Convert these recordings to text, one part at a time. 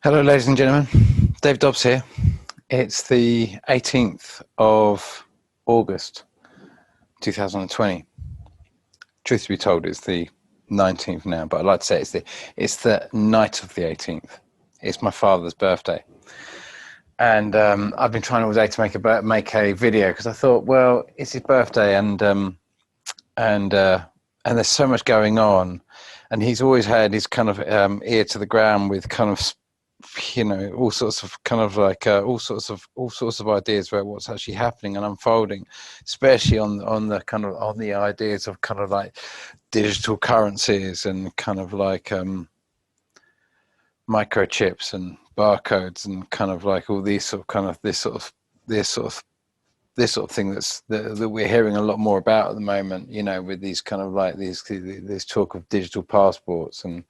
Hello, ladies and gentlemen. Dave Dobbs here. It's the 18th of August, 2020. Truth to be told, it's the 19th now, but I'd like to say it's the night of the 18th. It's my father's birthday, and I've been trying all day to make a video because I thought, well, it's his birthday, and there's so much going on, and he's always had his kind of ear to the ground with kind of all sorts of kind of like all sorts of ideas about what's actually happening and unfolding, especially on the ideas of kind of like digital currencies and kind of like microchips and barcodes and kind of like all these sort of kind of this sort of thing that we're hearing a lot more about at the moment, with these kind of like this talk of digital passports and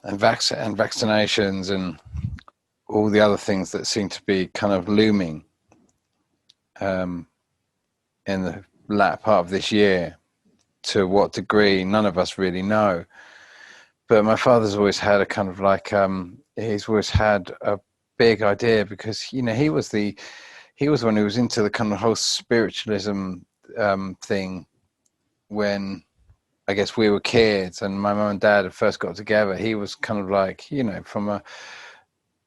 vaccinations and all the other things that seem to be kind of looming in the latter part of this year. To what degree, none of us really know. But my father's always had a kind of like he's always had a big idea because he was one who was into the kind of whole spiritualism thing when I guess we were kids and my mum and dad had first got together. He was kind of like, from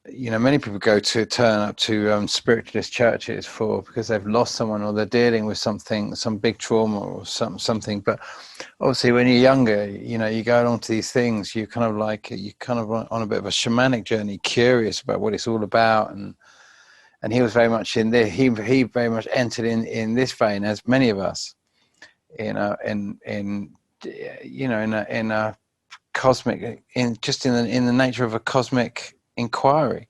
many people turn up to spiritualist churches because they've lost someone or they're dealing with something, some big trauma or something. But obviously when you're younger, you go along to these things, you kind of on a bit of a shamanic journey, curious about what it's all about. And he was very much in there. He very much entered in this vein, as many of us, in a cosmic, in the nature of a cosmic inquiry,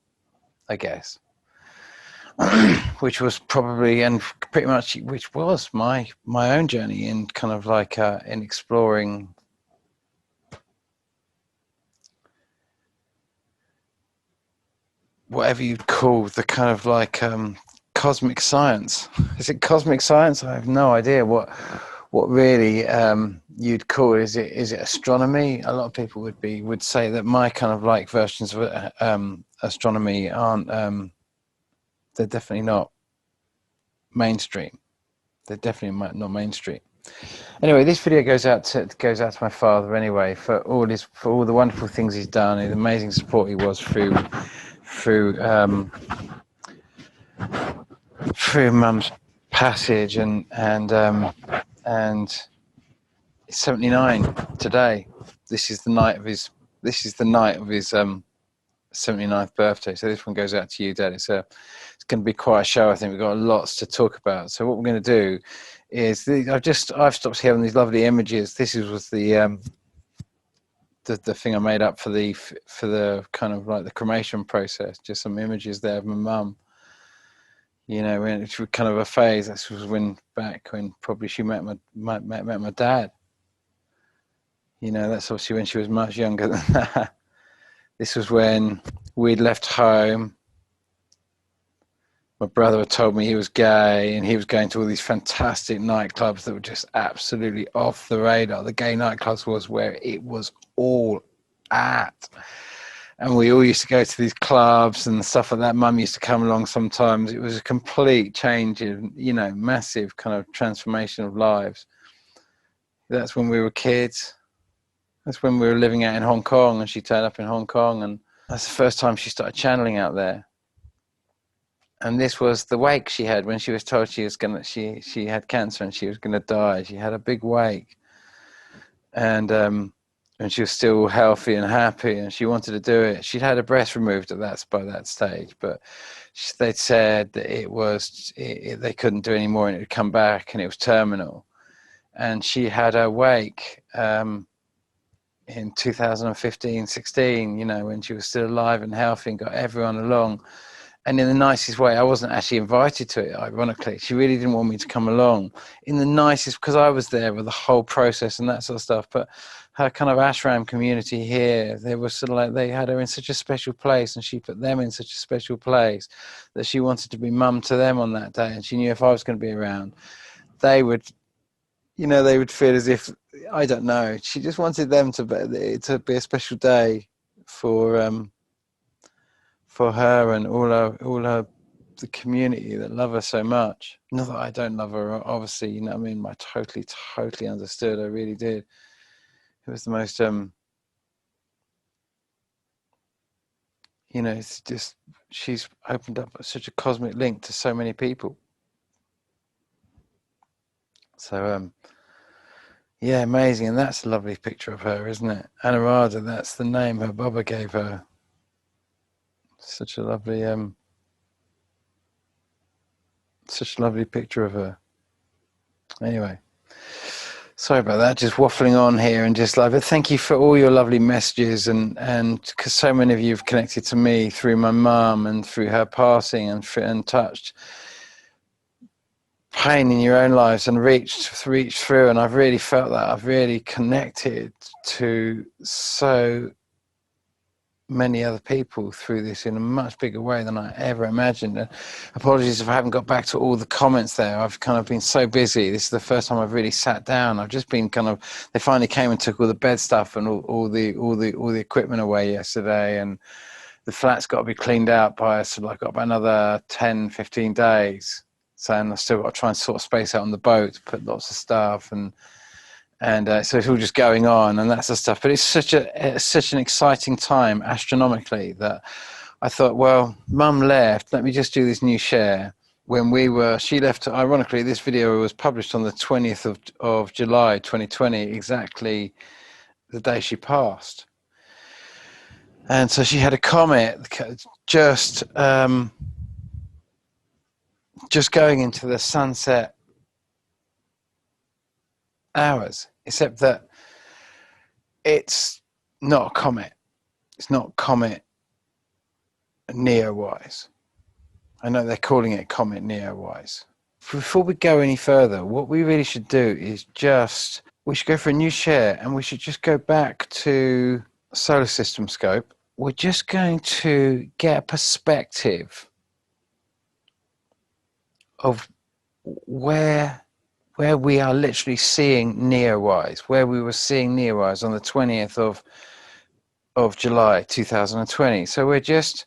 I guess, which was probably and pretty much which was my own journey in kind of like in exploring whatever you'd call the kind of like cosmic science. Is it cosmic science? I have no idea what really you'd call it. Is it astronomy? A lot of people would say that my kind of like versions of astronomy aren't they're definitely not mainstream. They're definitely not mainstream. Anyway, this video goes out to my father anyway for all the wonderful things he's done, the amazing support he was through Mum's passage and he's 79 today. This is the night of his 79th birthday. So this one goes out to you, Dad. It's going to be quite a show. I think we've got lots to talk about. So what we're going to do is I've stopped having these lovely images. This was the thing I made up for the kind of like the cremation process. Just some images there of my mum. When it's kind of a phase. This was when probably she met my dad. That's obviously when she was much younger than that. This was when we'd left home. My brother had told me he was gay and he was going to all these fantastic nightclubs that were just absolutely off the radar. The gay nightclubs was where it was all at. And we all used to go to these clubs and stuff like that. Mum used to come along sometimes. It was a complete change in, massive kind of transformation of lives. That's when we were kids. That's when we were living out in Hong Kong and she turned up in Hong Kong, and that's the first time she started channeling out there. And this was the wake she had when she was told she had cancer and she was gonna die. She had a big wake. And she was still healthy and happy and she wanted to do it. She'd had her breast removed by that stage, but they'd said that they couldn't do any more and it would come back and it was terminal. And she had her wake in 2015, 16, when she was still alive and healthy and got everyone along. And in the nicest way, I wasn't actually invited to it, ironically. She really didn't want me to come along. In the nicest, because I was there with the whole process and that sort of stuff. But her kind of ashram community here, they were sort of like, they had her in such a special place and she put them in such a special place that she wanted to be mum to them on that day. And she knew if I was going to be around, they would feel as if, I don't know, she just wanted them to be a special day for her and all her the community that love her so much. Not that I don't love her, obviously, you know what I mean? I totally understood. I really did. It was the most you know, it's just, she's opened up such a cosmic link to so many people. So yeah, amazing. And that's a lovely picture of her, isn't it? Anuradha, that's the name her Baba gave her. Such a lovely picture of her. Anyway, sorry about that, just waffling on here and just like, but thank you for all your lovely messages, and because so many of you have connected to me through my mum and through her passing, and touched pain in your own lives and reached through, and I've really felt that I've really connected to so many other people through this in a much bigger way than I ever imagined. And apologies if I haven't got back to all the comments there. I've kind of been so busy. This is the first time I've really sat down. I've just been kind of, they finally came and took all the bed stuff and all the equipment away yesterday, and the flat's got to be cleaned out by, so I've got about another 10-15 days. So, and I've still got to try and sort of space out on the boat, put lots of stuff, and so it's all just going on and that's the stuff. But it's such an exciting time astronomically that I thought, well, Mum left, let me just do this new share. She left, ironically, this video was published on the 20th of July 2020, exactly the day she passed. And so she had a comet just going into the sunset hours, except that it's not a comet. It's not comet Neowise. I know they're calling it comet Neowise. Before we go any further, what we really should do is we should go for a new share, and we should just go back to solar system scope. We're just going to get a perspective of where we are literally seeing Neowise, where we were seeing Neowise on the 20th of July 2020. So we're just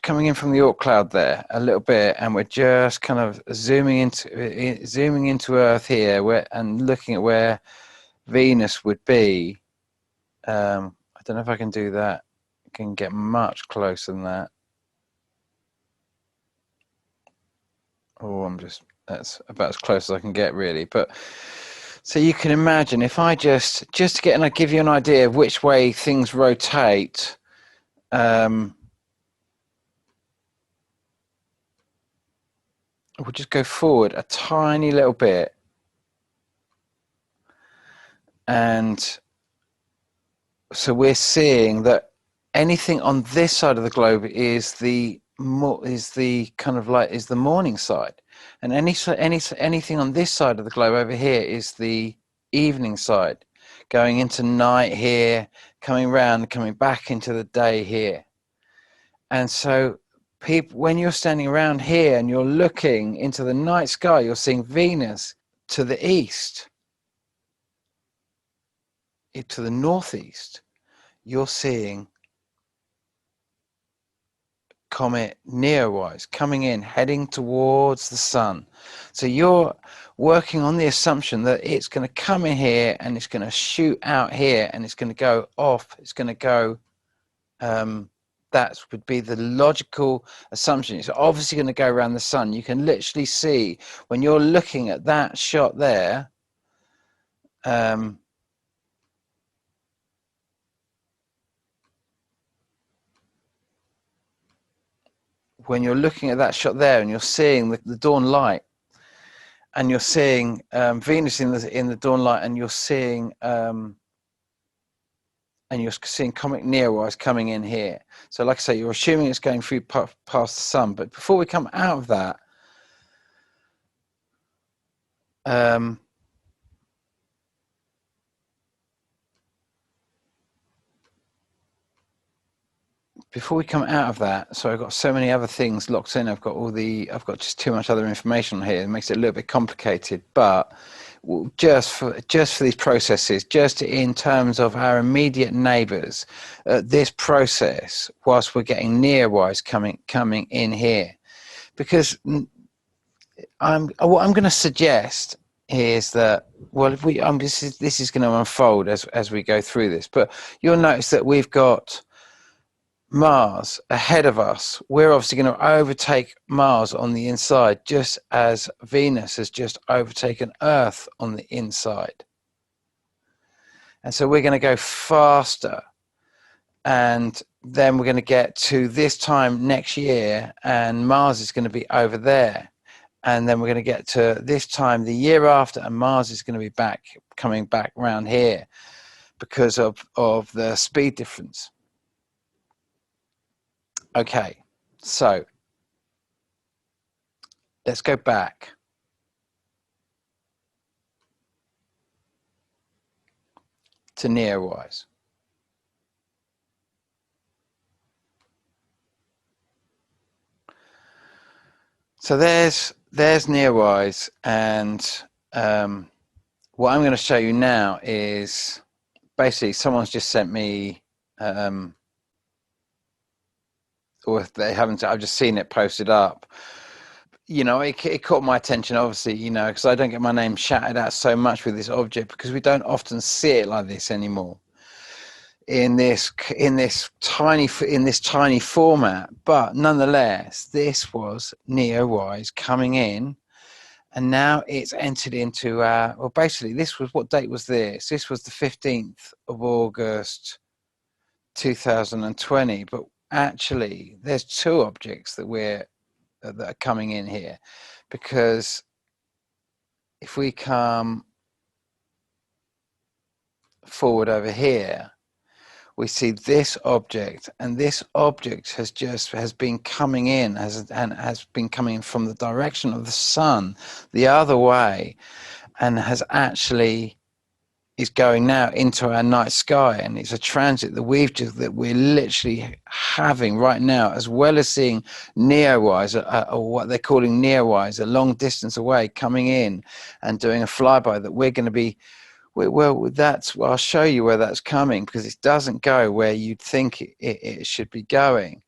coming in from the Oort cloud there a little bit, and we're just kind of zooming into Earth here, and looking at where Venus would be. I don't know if I can do that. I can get much closer than that. Oh, that's about as close as I can get, really. But so you can imagine, if I just to get, and I give you an idea of which way things rotate. We'll just go forward a tiny little bit, and so we're seeing that anything on this side of the globe is the morning side, and anything on this side of the globe over here is the evening side, going into night here, coming round, coming back into the day here. And so people, when you're standing around here and you're looking into the night sky, you're seeing Venus to the east, to the northeast. You're seeing comet Neowise coming in, heading towards the sun. So you're working on the assumption that it's going to come in here and it's going to shoot out here and it's going to go off. It's going to go, that would be the logical assumption. It's obviously going to go around the sun. You can literally see when you're looking at that shot there, when you're looking at that shot there and you're seeing the dawn light, and you're seeing Venus in the dawn light, and you're seeing comet Neowise coming in here. So like I say, you're assuming it's going through past the sun. But before we come out of that, so I've got so many other things locked in. I've got just too much other information here. It makes it a little bit complicated. But just for these processes, just in terms of our immediate neighbours, this process, whilst we're getting near-wise coming in here, because what I'm going to suggest is that, well, if we this is going to unfold as we go through this, but you'll notice that we've got Mars ahead of us. We're obviously going to overtake Mars on the inside, just as Venus has just overtaken Earth on the inside. And so we're going to go faster. And then we're going to get to this time next year, and Mars is going to be over there. And then we're going to get to this time the year after, and Mars is going to be coming back around here because of the speed difference. Okay, so let's go back. To near-wise. So there's near-wise, and what I'm going to show you now is basically someone's just sent me, or if they haven't, I've just seen it posted up. You know, it caught my attention, obviously, you know, because I don't get my name shouted out so much with this object because we don't often see it like this anymore in this tiny format. But nonetheless, this was near-wise coming in, and now it's entered into well, basically, this was, what date was this? This was the 15th of August 2020. But actually, there's two objects that are coming in here, because if we come forward over here, we see this object, and this object has been coming in, has been coming from the direction of the sun the other way, and is going now into our night sky, and it's a transit that we're literally having right now, as well as seeing near-wise, or what they're calling near-wise, a long distance away, coming in and doing a flyby that we're going to be. Well, I'll show you where that's coming, because it doesn't go where you'd think it should be going.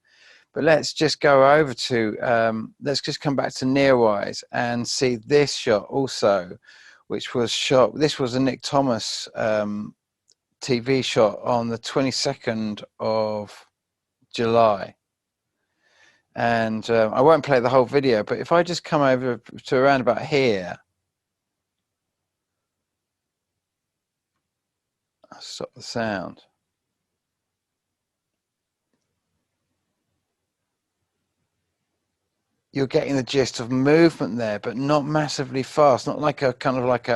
But let's just go over to, let's just come back to near-wise and see this shot also, which was shot, this was a Nick Thomas TV shot on the 22nd of July. And I won't play the whole video, but if I just come over to around about here, I'll stop the sound. You're getting the gist of movement there, but not massively fast, not like a kind of like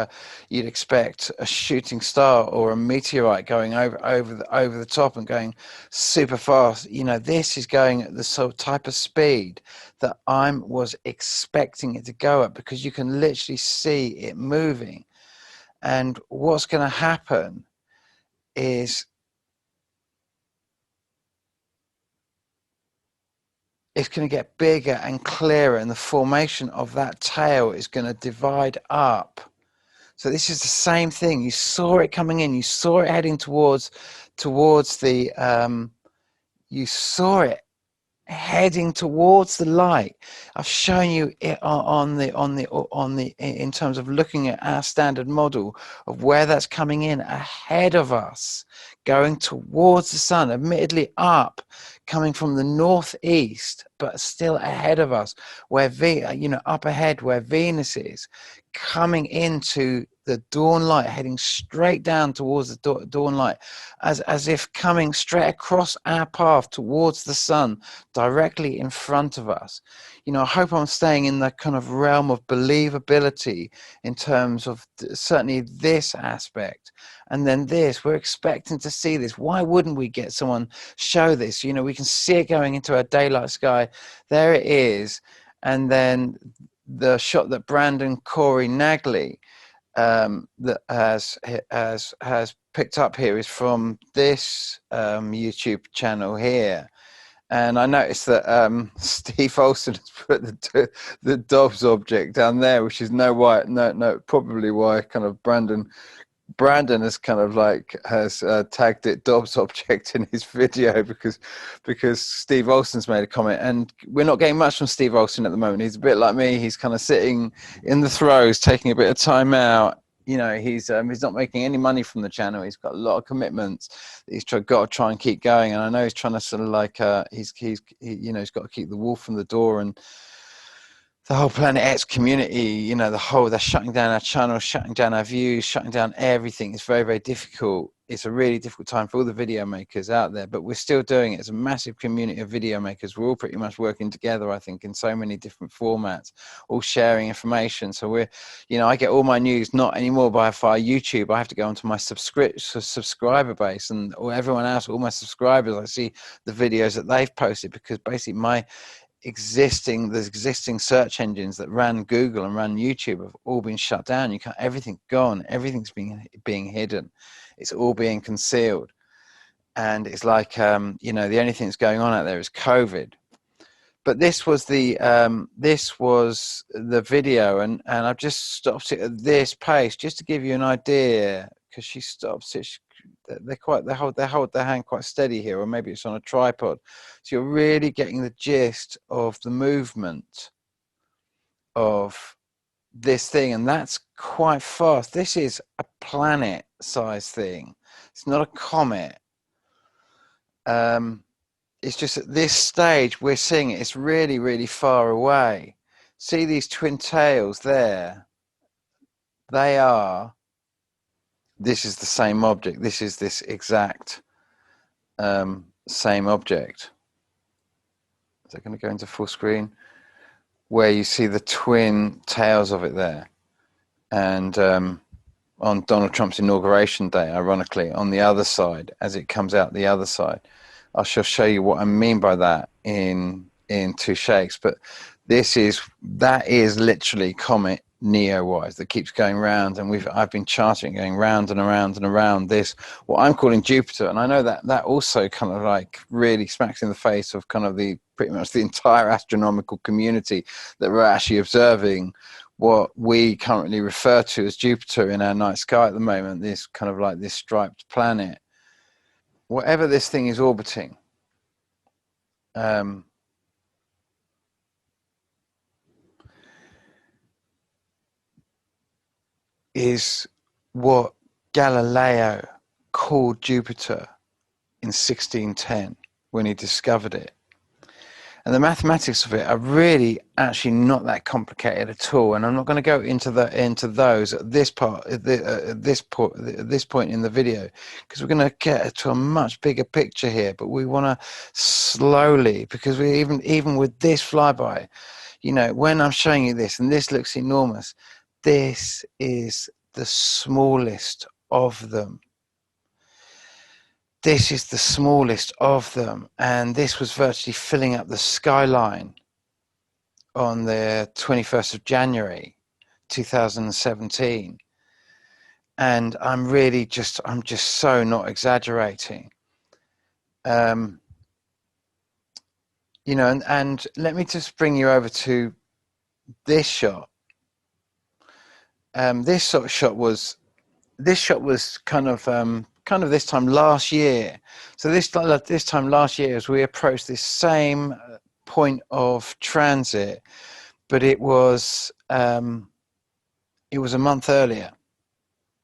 you'd expect a shooting star or a meteorite going over the top and going super fast. You know, this is going at the sort of type of speed that I was expecting it to go at, because you can literally see it moving. And what's going to happen is it's going to get bigger and clearer, and the formation of that tail is going to divide up. So this is the same thing. You saw it coming in, you saw it heading towards the you saw it heading towards the light. I've shown you it in terms of looking at our standard model of where that's coming in ahead of us, going towards the sun, admittedly up, coming from the northeast, but still ahead of us, where up ahead where Venus is, coming into the dawn light, heading straight down towards the dawn light, as if coming straight across our path towards the sun, directly in front of us. You know, I hope I'm staying in the kind of realm of believability in terms of certainly this aspect. And then this, we're expecting to see this. Why wouldn't we get someone show this? You know, we can see it going into our daylight sky. There it is. And then the shot that Brandon Corey Nagley that has picked up here is from this YouTube channel here, And I noticed that Steve Olsen has put the Dobbs object down there, which is probably why kind of Brandon has kind of like has tagged it Dobbs object in his video because Steve Olsen's made a comment, and we're not getting much from Steve Olsen at the moment. He's a bit like me. He's kind of sitting in the throes, taking a bit of time out. You know, he's not making any money from the channel. He's got a lot of commitments. He's got to try and keep going, and I know he's trying to sort of like he's got to keep the wolf from the door, and the whole Planet X community, you know, they're shutting down our channel, shutting down our views, shutting down everything. It's very, very difficult. It's a really difficult time for all the video makers out there, but we're still doing it. It's a massive community of video makers. We're all pretty much working together, I think, in so many different formats, all sharing information. So I get all my news, not anymore via YouTube. I have to go onto my subscriber base, and everyone else, all my subscribers, I see the videos that they've posted, because basically the existing search engines that ran Google and ran YouTube have all been shut down. Everything's gone. Everything's being hidden. It's all being concealed. And it's like, the only thing that's going on out there is COVID. But this was the video, and I've just stopped it at this pace just to give you an idea, because she stops it. They hold their hand quite steady here, or maybe it's on a tripod. So you're really getting the gist of the movement of this thing, and that's quite fast. This is a planet-sized thing. It's not a comet. It's just at this stage we're seeing it. It's really, really far away. See these twin tails there? This is the same object. This is this exact same object. Is that going to go into full screen? Where you see the twin tails of it there. And on Donald Trump's inauguration day, ironically, on the other side, as it comes out the other side. I shall show you what I mean by that in two shakes. But that is literally Comet Neowise that keeps going round, and I've been charting going round and around and around this, what I'm calling Jupiter. And I know that also kind of like really smacks in the face of kind of pretty much the entire astronomical community that we're actually observing what we currently refer to as Jupiter in our night sky at the moment, this kind of like this striped planet. Whatever this thing is orbiting, is what Galileo called Jupiter in 1610 when he discovered it. And the mathematics of it are really actually not that complicated at all. And I'm not going to go into those at this point in the video, because we're going to get to a much bigger picture here. But we want to slowly, because we even with this flyby, when I'm showing you this, and this looks enormous, this is the smallest of them. This is the smallest of them, and this was virtually filling up the skyline on the 21st of January 2017. And I'm just so not exaggerating. And let me just bring you over to this shot. This shot was kind of this time last year. So this time last year, as we approached this same point of transit, but it was a month earlier.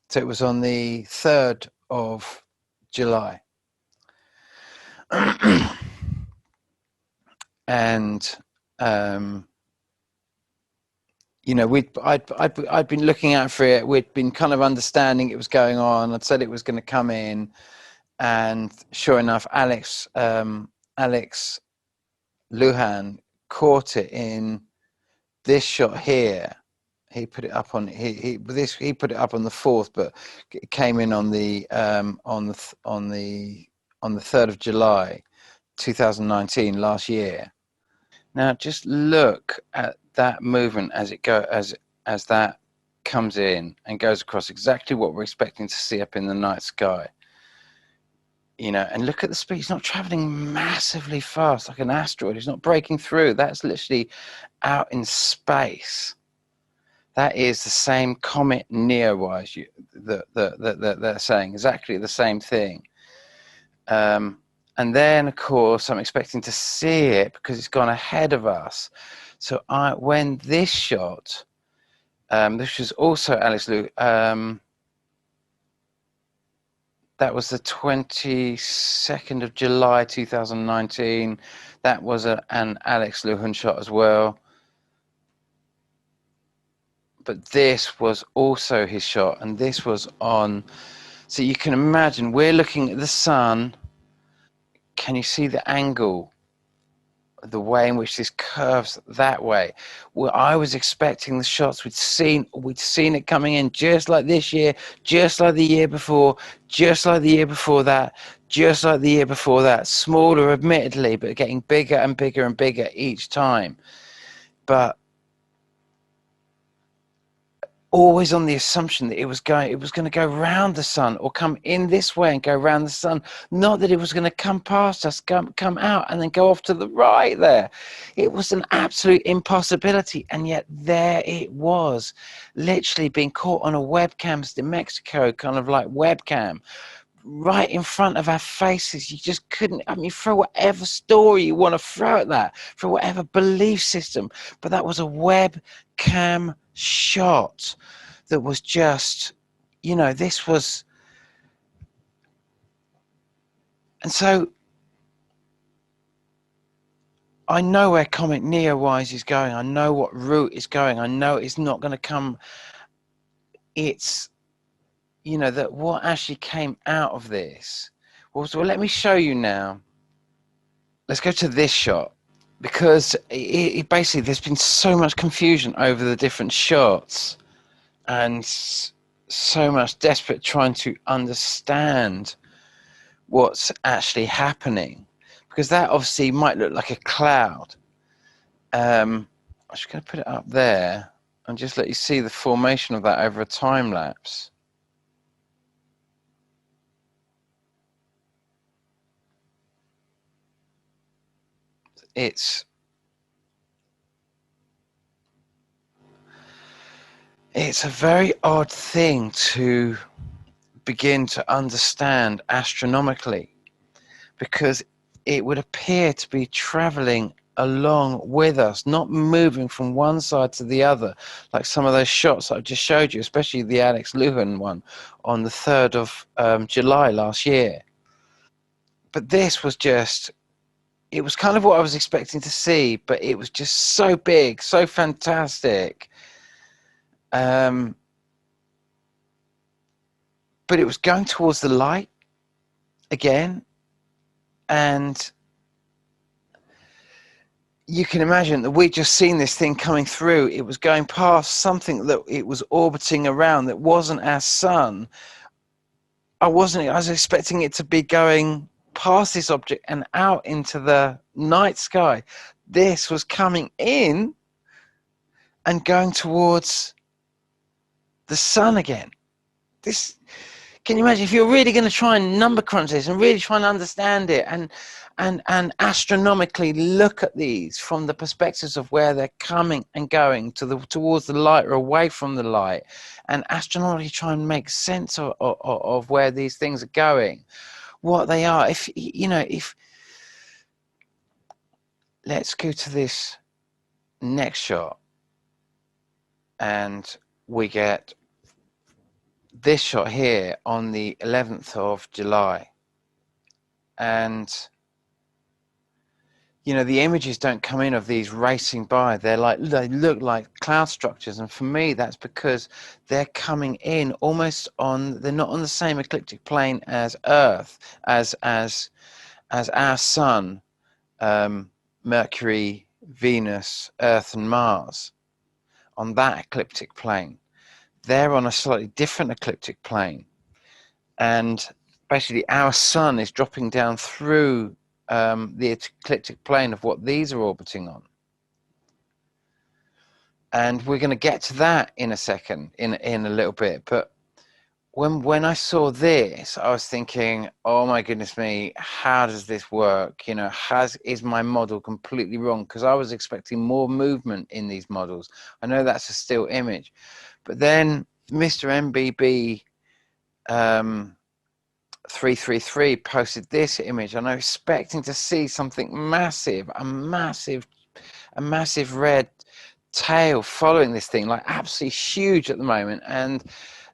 So it was on the 3rd of July. And I'd been looking out for it. We'd been kind of understanding it was going on. I'd said it was going to come in, and sure enough, Alex Lujan caught it in this shot here. He put it up on he put it up on the 4th, but it came in on the 3rd of July, 2019, last year. Now just look at that movement as that comes in and goes across exactly what we're expecting to see up in the night sky. you know, and look at the speed. It's not traveling massively fast like an asteroid. It's not breaking through. That's literally out in space. That is the same comet Neowise that they're saying, exactly the same thing. And then, of course, I'm expecting to see it because it's gone ahead of us. So when this shot, this was also Alex Lu. That was the 22nd of July 2019. That was an Alex Luhan shot as well. But this was also his shot, and this was on. So you can imagine we're looking at the sun. Can you see the angle? The way in which this curves that way. Well, I was expecting the shots we'd seen it coming in just like this year, just like the year before, just like the year before that, just like the year before that. Smaller, admittedly, but getting bigger and bigger and bigger each time. But always on the assumption that it was going to go round the sun or come in this way and go round the sun, not that it was going to come past us, come out and then go off to the right there. It was an absolute impossibility, and yet there it was, literally being caught on a webcam in Mexico, kind of like webcam, right in front of our faces. You just couldn't, I mean, throw whatever story you want to throw at that, for whatever belief system, but that was a webcam shot that was just, you know, this was. And so I know where Comet Neowise is going. I know what route it's going. I know it's not going to come. It's, you know, that what actually came out of this. Well, so let me show you now. Let's go to this shot, because it basically, there's been so much confusion over the different shots and so much desperate trying to understand what's actually happening, because that obviously might look like a cloud. I'm just going to put it up there and just let you see the formation of that over a time lapse. It's a very odd thing to begin to understand astronomically, because it would appear to be traveling along with us, not moving from one side to the other, like some of those shots I just showed you, especially the Alex Luhan one on the 3rd of July last year. But this was just, it was kind of what I was expecting to see, but it was just so big, so fantastic. But it was going towards the light again, and you can imagine that we'd just seen this thing coming through. It was going past something that it was orbiting around that wasn't our sun. I was expecting it to be going past this object and out into the night sky. This was coming in and going towards the sun again. This, can you imagine if you're really going to try and number crunch this and really try and understand it and astronomically look at these from the perspectives of where they're coming and going towards the light or away from the light, and astronomically try and make sense of where these things are going, what they are. If you know, if let's go to this next shot, and we get this shot here on the 11th of July. And you know, the images don't come in of these racing by. They look like cloud structures, and for me that's because they're coming in almost on, they're not on the same ecliptic plane as Earth, as our sun, Mercury, Venus, Earth and Mars, on that ecliptic plane. They're on a slightly different ecliptic plane, and basically our sun is dropping down through the ecliptic plane of what these are orbiting on. And we're going to get to that in a second, in a little bit. But when I saw this, I was thinking, oh my goodness me, how does this work? You know, is my model completely wrong? Because I was expecting more movement in these models. I know that's a still image, but then Mr. MBB 333 posted this image, and I was expecting to see something massive, a massive red tail following this thing, like absolutely huge at the moment. And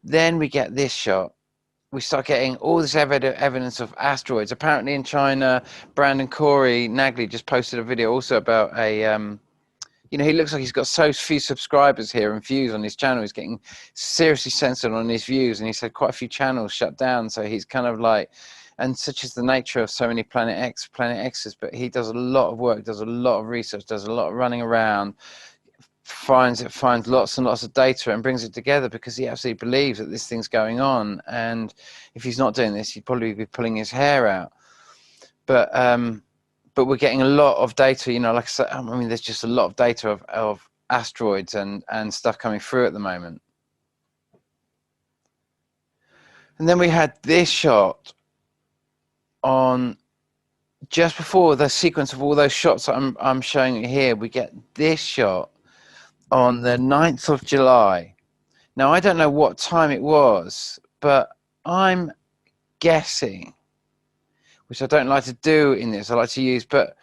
then we get this shot. We start getting all this evidence of asteroids. Apparently in China, Brandon Corey Nagley just posted a video also about a, you know, he looks like he's got so few subscribers here and views on his channel. He's getting seriously censored on his views, and he's had quite a few channels shut down. So he's kind of like, and such is the nature of so many Planet X's, but he does a lot of work, does a lot of research, does a lot of running around, finds lots and lots of data and brings it together because he absolutely believes that this thing's going on. And if he's not doing this, he'd probably be pulling his hair out. But we're getting a lot of data, you know, like I said, I mean, there's just a lot of data of asteroids and stuff coming through at the moment. And then we had this shot on just before the sequence of all those shots that I'm showing you here. We get this shot on the 9th of July. Now, I don't know what time it was, but I'm guessing, which I don't like to do in this, I like to use, but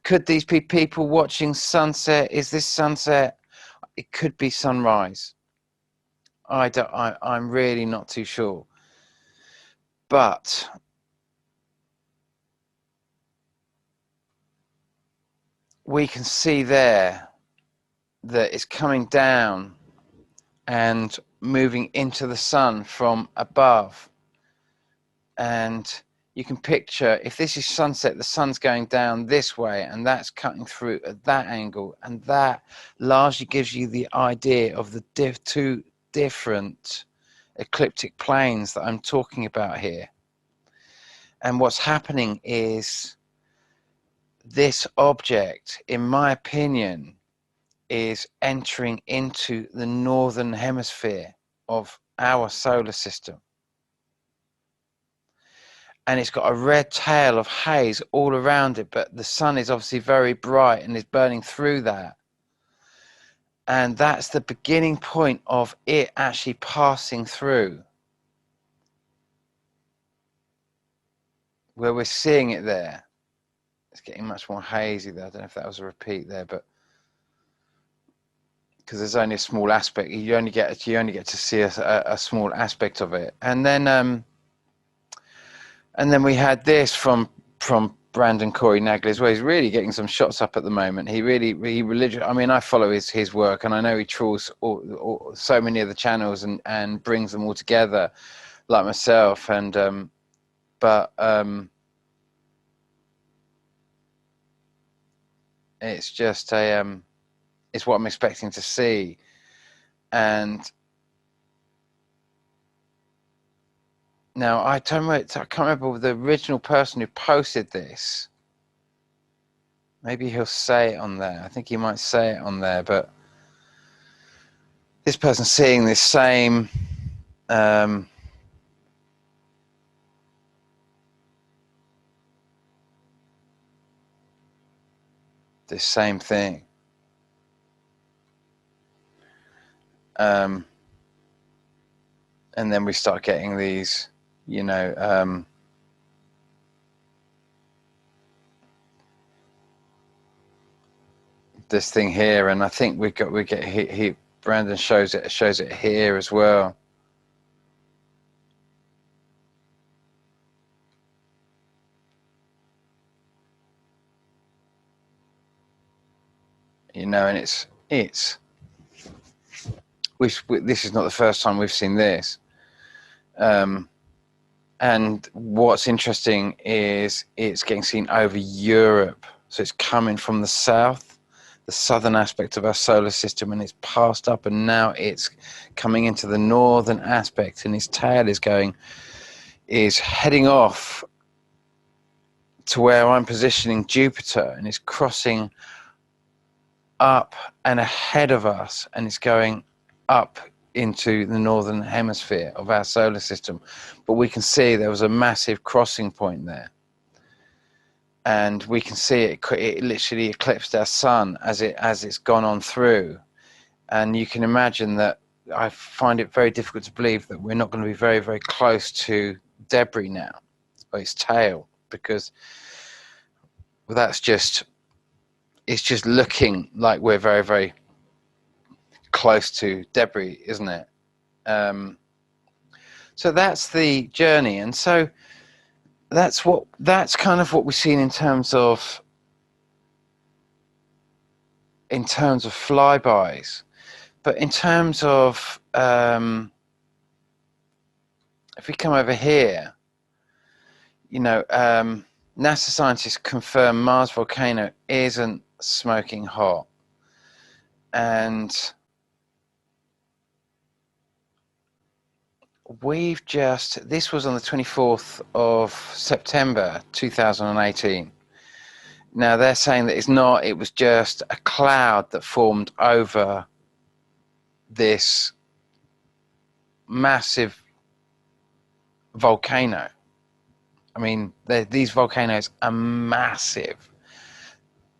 could these be people watching sunset? Is this sunset? It could be sunrise. I'm really not too sure. But we can see there that it's coming down and moving into the sun from above. And you can picture, if this is sunset, the sun's going down this way, and that's cutting through at that angle, and that largely gives you the idea of the two different ecliptic planes that I'm talking about here. And what's happening is this object, in my opinion, is entering into the northern hemisphere of our solar system. And it's got a red tail of haze all around it, but the sun is obviously very bright and is burning through that. And that's the beginning point of it actually passing through, where we're seeing it there. It's getting much more hazy there. I don't know if that was a repeat there, but because there's only a small aspect, you only get to see a small aspect of it. And then we had this from Brandon Corey Nagley as well. He's really getting some shots up at the moment. He religious. I mean, I follow his work, and I know he trawls so many of the channels and brings them all together, like myself. And it's just it's what I'm expecting to see. And now I can't remember the original person who posted this. Maybe he'll say it on there. I think he might say it on there, but this person's seeing this same this same thing. And then we start getting these, you know, this thing here, and I think we get Brandon shows it here as well. You know, and it's this is not the first time we've seen this. And what's interesting is it's getting seen over Europe. So it's coming from the south, the southern aspect of our solar system, and it's passed up, and now it's coming into the northern aspect, and its tail is heading off to where I'm positioning Jupiter, and it's crossing up and ahead of us, and it's going up into the northern hemisphere of our solar system. But we can see there was a massive crossing point there. And we can see it literally eclipsed our sun as it's gone on through. And you can imagine that I find it very difficult to believe that we're not going to be very, very close to debris now, or its tail, because it's just looking like we're very, very close to debris, isn't it? So that's the journey, and so that's kind of what we've seen in terms of flybys. But in terms of if we come over here, you know, NASA scientists confirm Mars volcano isn't smoking hot, and this was on the 24th of September 2018. Now they're saying that it's not, it was just a cloud that formed over this massive volcano. I mean, these volcanoes are massive,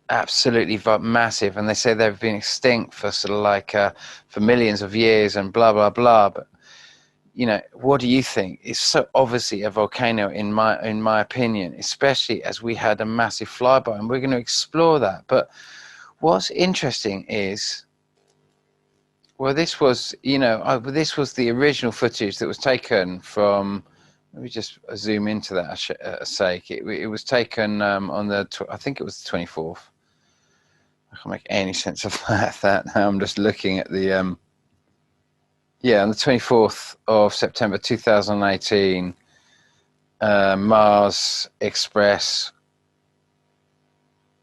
absolutely massive, and they say they've been extinct for sort of like for millions of years and blah blah blah. But you know, what do you think? It's so obviously a volcano in my opinion, especially as we had a massive flyby, and we're going to explore that. But what's interesting is, well, this was, you know, this was the original footage that was taken from. Let me just zoom into that sake. It was taken on the, I think it was the 24th. I can't make any sense of that now. I'm just looking at the, yeah, on the 24th of September 2018, Mars Express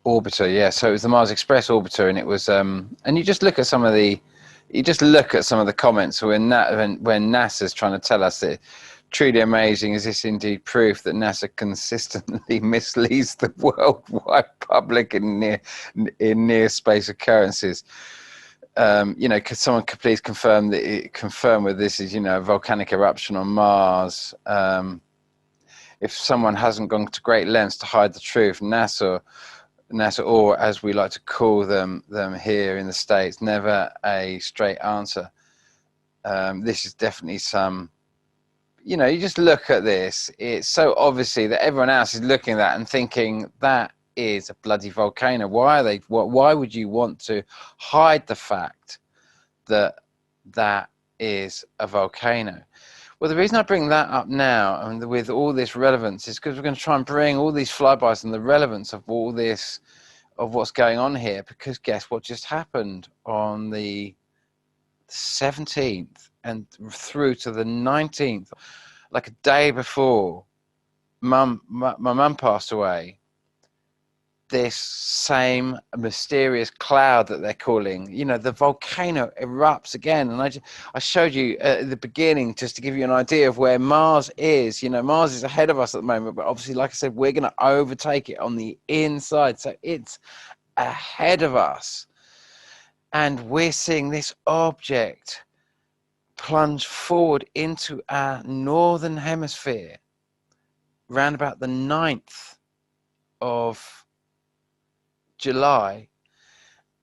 orbiter. Yeah, so it was the Mars Express orbiter, and it was, and you just look at some of the comments when NASA's trying to tell us that truly amazing. Is this indeed proof that NASA consistently misleads the worldwide public in near space occurrences? You know, could someone please confirm whether this is, you know, a volcanic eruption on Mars? If someone hasn't gone to great lengths to hide the truth, NASA, or as we like to call them here in the States, never a straight answer. This is definitely some, you know, you just look at this, it's so obviously that everyone else is looking at that and thinking that is a bloody volcano. Why would you want to hide the fact that that is a volcano? Well, the reason I bring that up now, and with all this relevance, is because we're going to try and bring all these flybys and the relevance of all this, of what's going on here, because guess what just happened on the 17th and through to the 19th, like a day before my mum passed away. This same mysterious cloud that they're calling, you know, the volcano erupts again. And I showed you at the beginning, just to give you an idea of where Mars is. You know, Mars is ahead of us at the moment, but obviously, like I said, we're going to overtake it on the inside. So it's ahead of us. And we're seeing this object plunge forward into our northern hemisphere around about the 9th of July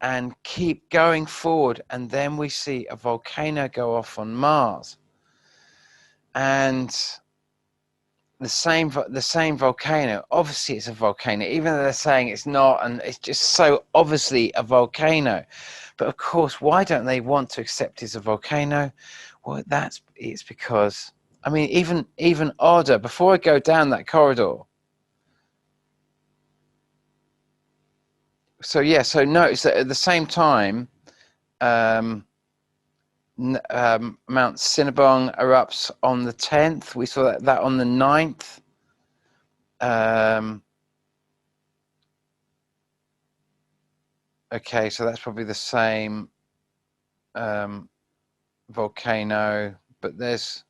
and keep going forward, and then we see a volcano go off on Mars, and the same volcano, obviously it's a volcano, even though they're saying it's not, and it's just so obviously a volcano. But of course, why don't they want to accept it's a volcano? Well, it's because, I mean, even odder, before I go down that corridor. So yeah, so notice that at the same time, Mount Cinnabon erupts on the 10th. We saw that on the 9th. Okay, so that's probably the same volcano, but there's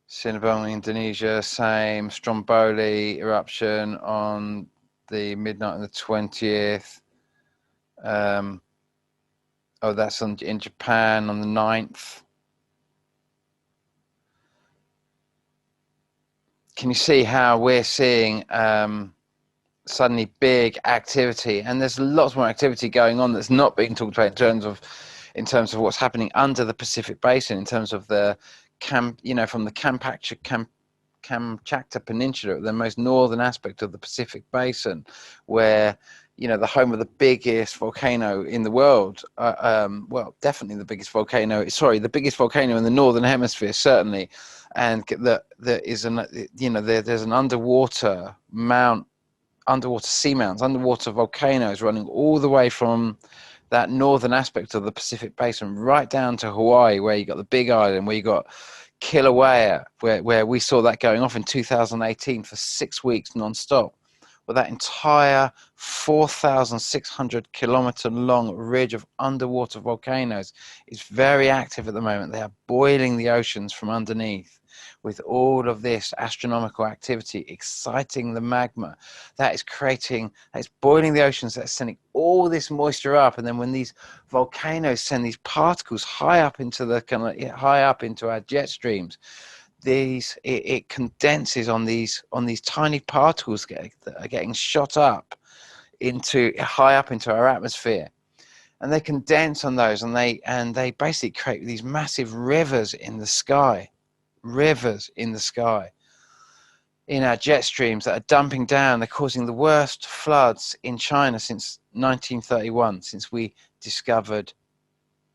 Cinnabon, Indonesia, same Stromboli eruption on the midnight on the 20th. Oh, that's in Japan on the 9th. can you see how we're seeing suddenly big activity, and there's lots more activity going on that's not being talked about in terms of what's happening under the Pacific Basin, in terms of the from the Kamchatka Peninsula, the most northern aspect of the Pacific Basin, where the home of the biggest volcano in the world. Well, definitely the biggest volcano. Sorry, the biggest volcano in the northern hemisphere, certainly, and there's an underwater seamounts, underwater volcanoes running all the way from that northern aspect of the Pacific Basin right down to Hawaii, where you got the Big Island, where you got Kilauea, where we saw that going off in 2018 for 6 weeks non-stop. Well, that entire 4,600 kilometer long ridge of underwater volcanoes is very active at the moment. They are boiling the oceans from underneath with all of this astronomical activity, exciting the magma. That's boiling the oceans, that's sending all this moisture up. And then when these volcanoes send these particles high up into our jet streams, it condenses on these tiny particles that are getting shot up high up into our atmosphere, and they condense on those, and they basically create these massive rivers in the sky in our jet streams that are dumping down. They're causing the worst floods in China since 1931, since we discovered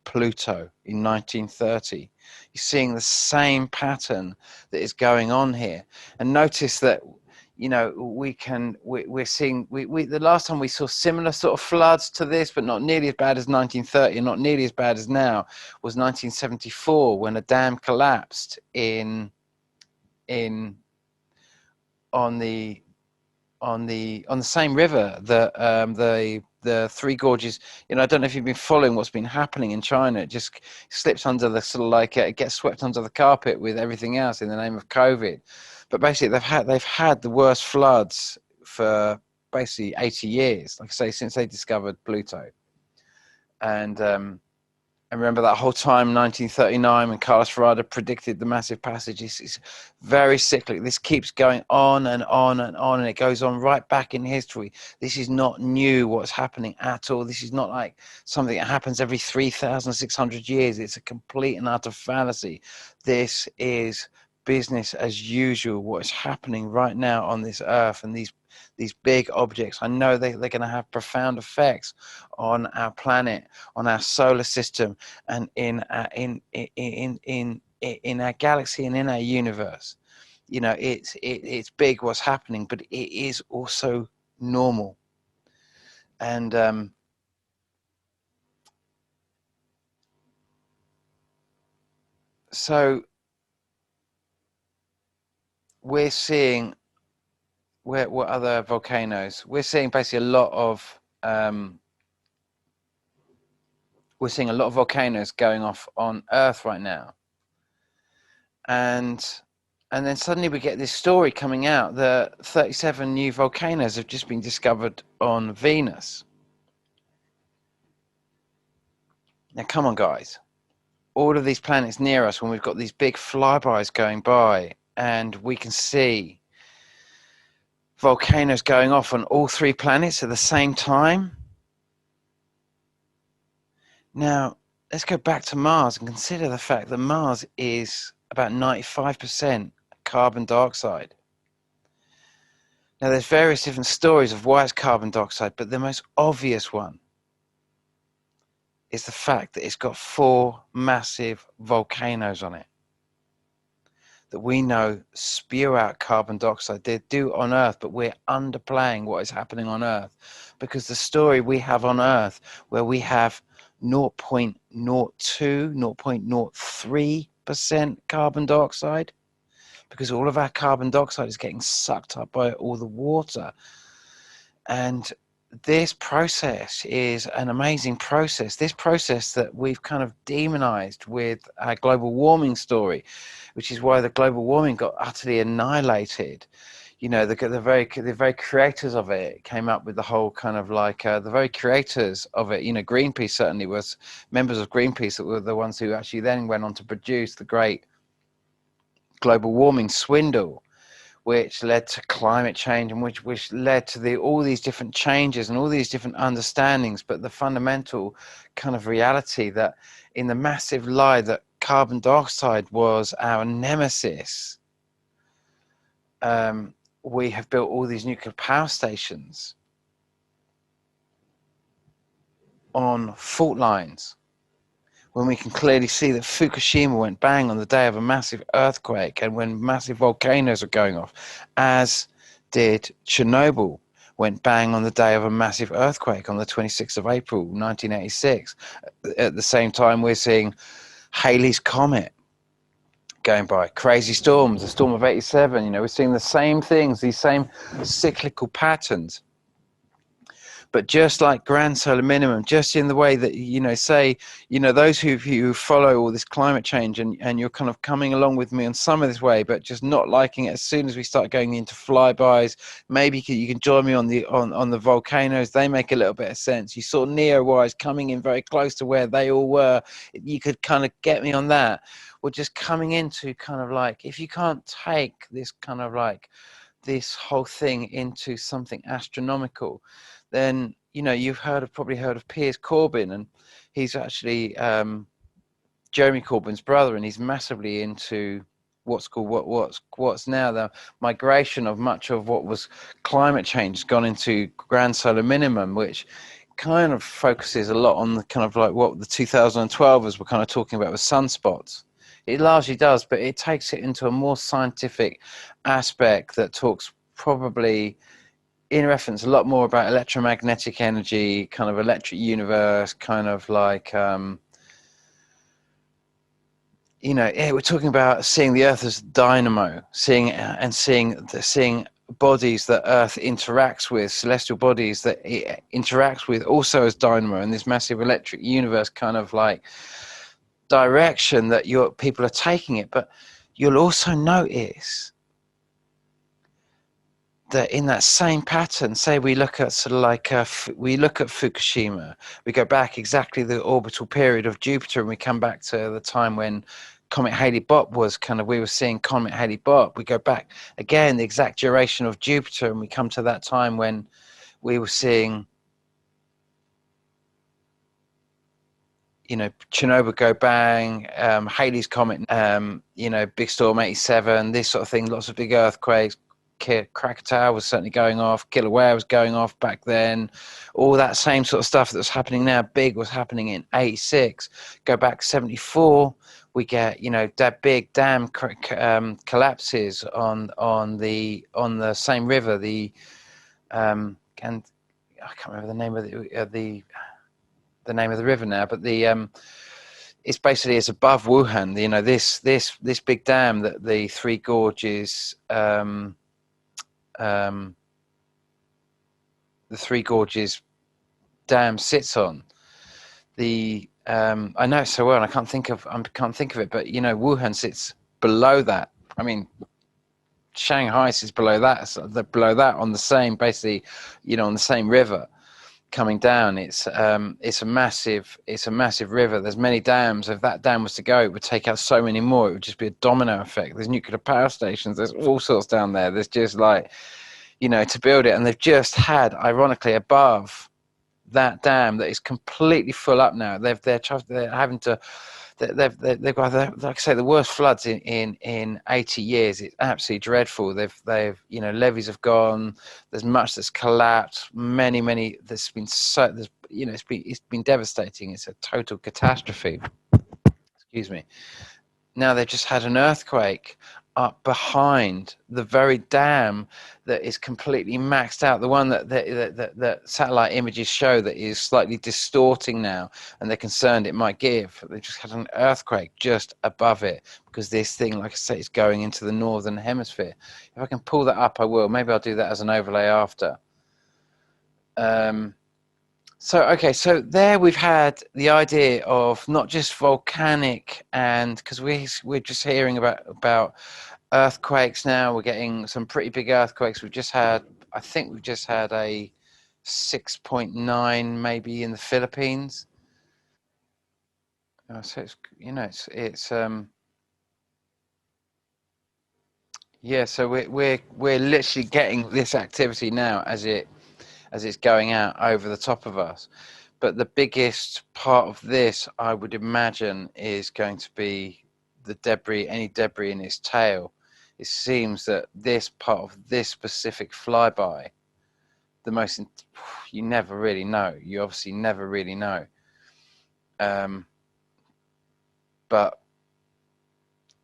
Pluto in 1930. You're seeing the same pattern that is going on here. And notice that we're seeing the last time we saw similar sort of floods to this, but not nearly as bad as 1930 and not nearly as bad as now, was 1974, when a dam collapsed on the same river, the Three Gorges. I don't know if you've been following what's been happening in China. It just slips under the it gets swept under the carpet with everything else in the name of COVID. But basically, they've had the worst floods for basically 80 years, like I say, since they discovered Pluto. And remember that whole time, 1939, when Carlos Ferrada predicted the massive passage. It's very cyclic. This keeps going on and on and on, and it goes on right back in history. This is not new, what's happening at all. This is not like something that happens every 3,600 years. It's a complete and utter fallacy. This is business as usual, what is happening right now on this earth, and these big objects. I know they're going to have profound effects on our planet, on our solar system, and in our galaxy and in our universe. It's big what's happening, but it is also normal. And so we're seeing what other volcanoes? We're seeing basically a lot of volcanoes going off on Earth right now, and then suddenly we get this story coming out that 37 new volcanoes have just been discovered on Venus. Now, come on, guys. All of these planets near us, when we've got these big flybys going by, and we can see volcanoes going off on all three planets at the same time. Now, let's go back to Mars and consider the fact that Mars is about 95% carbon dioxide. Now, there's various different stories of why it's carbon dioxide, but the most obvious one is the fact that it's got 4 massive volcanoes on it that we know spew out carbon dioxide. They do on Earth, but we're underplaying what is happening on Earth, because the story we have on Earth, where we have 0.02, 0.03% carbon dioxide, because all of our carbon dioxide is getting sucked up by all the water. And this process is an amazing process. This process that we've kind of demonized with our global warming story, which is why the global warming got utterly annihilated. The very creators of it came up with the whole kind of the very creators of it. Greenpeace certainly was members of Greenpeace that were the ones who actually then went on to produce the great global warming swindle, which led to climate change, and which led to all these different changes and all these different understandings. But the fundamental kind of reality that in the massive lie that carbon dioxide was our nemesis, we have built all these nuclear power stations on fault lines, when we can clearly see that Fukushima went bang on the day of a massive earthquake, and when massive volcanoes are going off, as did Chernobyl, went bang on the day of a massive earthquake on the 26th of April 1986. At the same time, we're seeing Halley's Comet going by, crazy storms, the storm of 87. We're seeing the same things, these same cyclical patterns. But just like grand solar minimum, just in the way that, say, those who follow all this climate change, and you're kind of coming along with me on some of this way, but just not liking it as soon as we start going into flybys, maybe you can join me on the volcanoes. They make a little bit of sense. You saw Neo-wise coming in very close to where they all were. You could kind of get me on that. We're just coming into kind of like, if you can't take this kind of like this whole thing into something astronomical, then you've probably heard of Piers Corbyn, and he's actually Jeremy Corbyn's brother, and he's massively into what's called what's now the migration of much of what was climate change has gone into grand solar minimum, which kind of focuses a lot on the kind of like what the 2012ers were kind of talking about with sunspots. It largely does, but it takes it into a more scientific aspect that talks probably in reference a lot more about electromagnetic energy, kind of electric universe, kind of like we're talking about seeing the Earth as dynamo, seeing bodies that Earth interacts with, celestial bodies that it interacts with, also as dynamo, and this massive electric universe kind of like direction that people are taking it. But you'll also notice that in that same pattern, say we look at sort of like we look at Fukushima, we go back exactly the orbital period of Jupiter, and we come back to the time when Comet Halley-Bopp was we were seeing Comet Halley-Bopp. We go back again the exact duration of Jupiter, and we come to that time when we were seeing Chernobyl go bang, Halley's Comet, Big Storm 87, this sort of thing, lots of big earthquakes. Krakatoa was certainly going off, Kilauea was going off back then, all that same sort of stuff that's happening now, big, was happening in 86. Go back 74, we get that big dam collapses on the same river, and I can't remember the name of the name of the river now, but it's above Wuhan. This big dam that the Three Gorges dam sits on. I know it so well, and I can't think of it, but Wuhan sits below that. I mean, Shanghai sits below that. So below that on the same, basically, on the same river coming down. It's a massive river. There's many dams. If that dam was to go, it would take out so many more. It would just be a domino effect. There's nuclear power stations. There's all sorts down there. There's just like, to build it. And they've just had, ironically, above that dam that is completely full up now. They're having to. They've got, like I say, the worst floods in 80 years. It's absolutely dreadful. They've levees have gone. There's much that's collapsed. Many there's been it's been devastating. It's a total catastrophe. Excuse me. Now they've just had an earthquake up behind the very dam that is completely maxed out, the one that satellite images show that is slightly distorting now, and they're concerned it might give. They just had an earthquake just above it, because this thing, like I say, is going into the northern hemisphere. If I can pull that up, I will. Maybe I'll do that as an overlay after. So there we've had the idea of not just volcanic, and because we're just hearing about earthquakes now. We're getting some pretty big earthquakes. I think we've just had a 6.9 maybe in the Philippines. So it's Yeah, so we're literally getting this activity now as it's going out over the top of us. But the biggest part of this, I would imagine, is going to be the debris, any debris in its tail. It seems that this part of this specific flyby, you never really know. You obviously never really know. But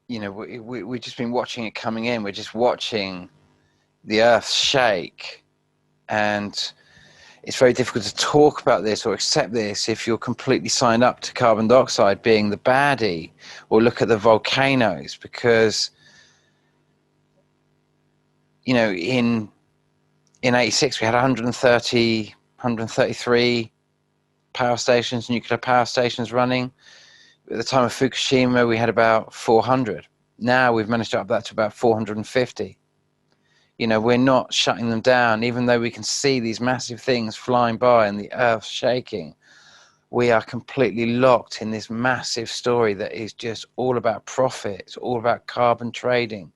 you know, we've just been watching it coming in. We're just watching the Earth shake, and it's very difficult to talk about this or accept this if you're completely signed up to carbon dioxide being the baddie, or look at the volcanoes, because you know, in 86 we had 133 power stations, nuclear power stations running. At the time of Fukushima we had about 400. Now we've managed to up that to about 450. You know, we're not shutting them down, even though we can see these massive things flying by and the Earth shaking. We are completely locked in this massive story that is just all about profit. It's all about carbon trading.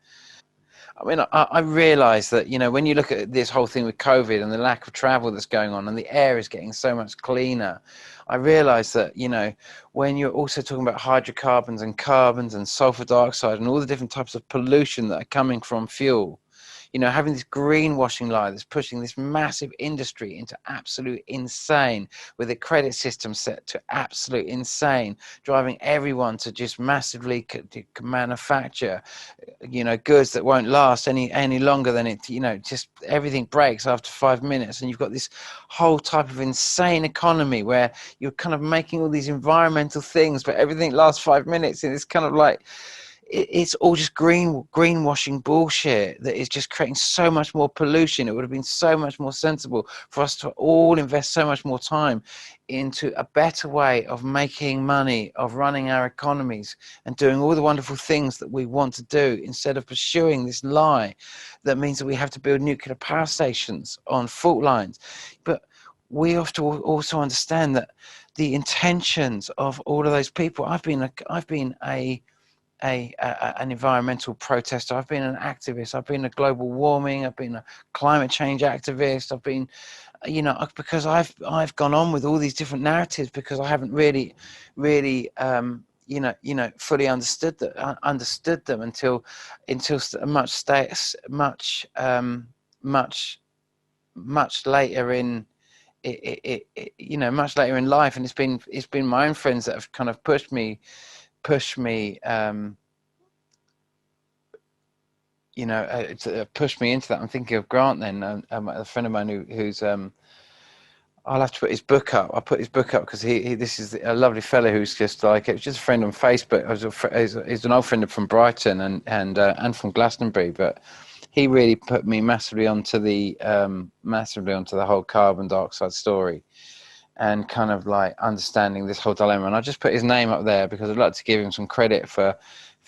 I mean, I realize that, you know, when you look at this whole thing with COVID and the lack of travel that's going on, and the air is getting so much cleaner, I realize that, you know, when you're also talking about hydrocarbons and carbons and sulfur dioxide and all the different types of pollution that are coming from fuel, you know, having this greenwashing lie that's pushing this massive industry into absolute insane, with a credit system set to absolute insane, driving everyone to just massively manufacture, you know, goods that won't last any longer than it, you know, just everything breaks after 5 minutes. And you've got this whole type of insane economy where you're kind of making all these environmental things, but everything lasts 5 minutes, and it's kind of like, it's all just greenwashing bullshit that is just creating so much more pollution. It would have been so much more sensible for us to all invest so much more time into a better way of making money, of running our economies, and doing all the wonderful things that we want to do, instead of pursuing this lie that means that we have to build nuclear power stations on fault lines. But we have to also understand that the intentions of all of those people. I've been an environmental protester. I've been an activist. I've been a global warming. I've been a climate change activist. I've been, you know, because I've gone on with all these different narratives because I haven't really, fully understood them until much later in much later in life. And it's been my own friends that have kind of pushed me to push me into that. I'm thinking of Grant then, a friend of mine who's I'll have to put his book up. I'll put his book up because this is a lovely fellow who's just like, it was just a friend on Facebook. He's an old friend from Brighton and from Glastonbury, but he really put me massively onto the whole carbon dioxide story, and kind of like understanding this whole dilemma. And I just put his name up there because I'd like to give him some credit for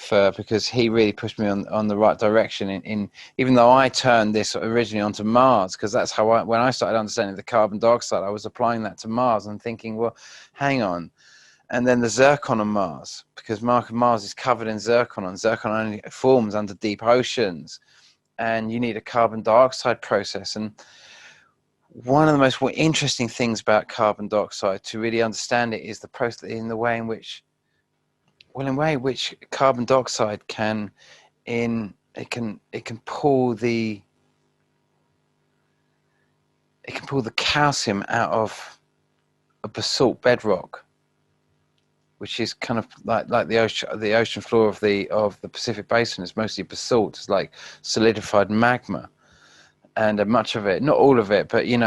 because he really pushed me on the right direction in even though I turned this originally onto Mars, because that's how when I started understanding the carbon dioxide, I was applying that to Mars and thinking, well, hang on. And then the zircon on Mars, because Mars is covered in zircon, and zircon only forms under deep oceans, and you need a carbon dioxide process. And one of the most interesting things about carbon dioxide, to really understand it, is the process, in the way in which carbon dioxide can pull the calcium out of a basalt bedrock, which is kind of like the ocean floor of the Pacific Basin is mostly basalt. It's like solidified magma. And much of it, not all of it, but on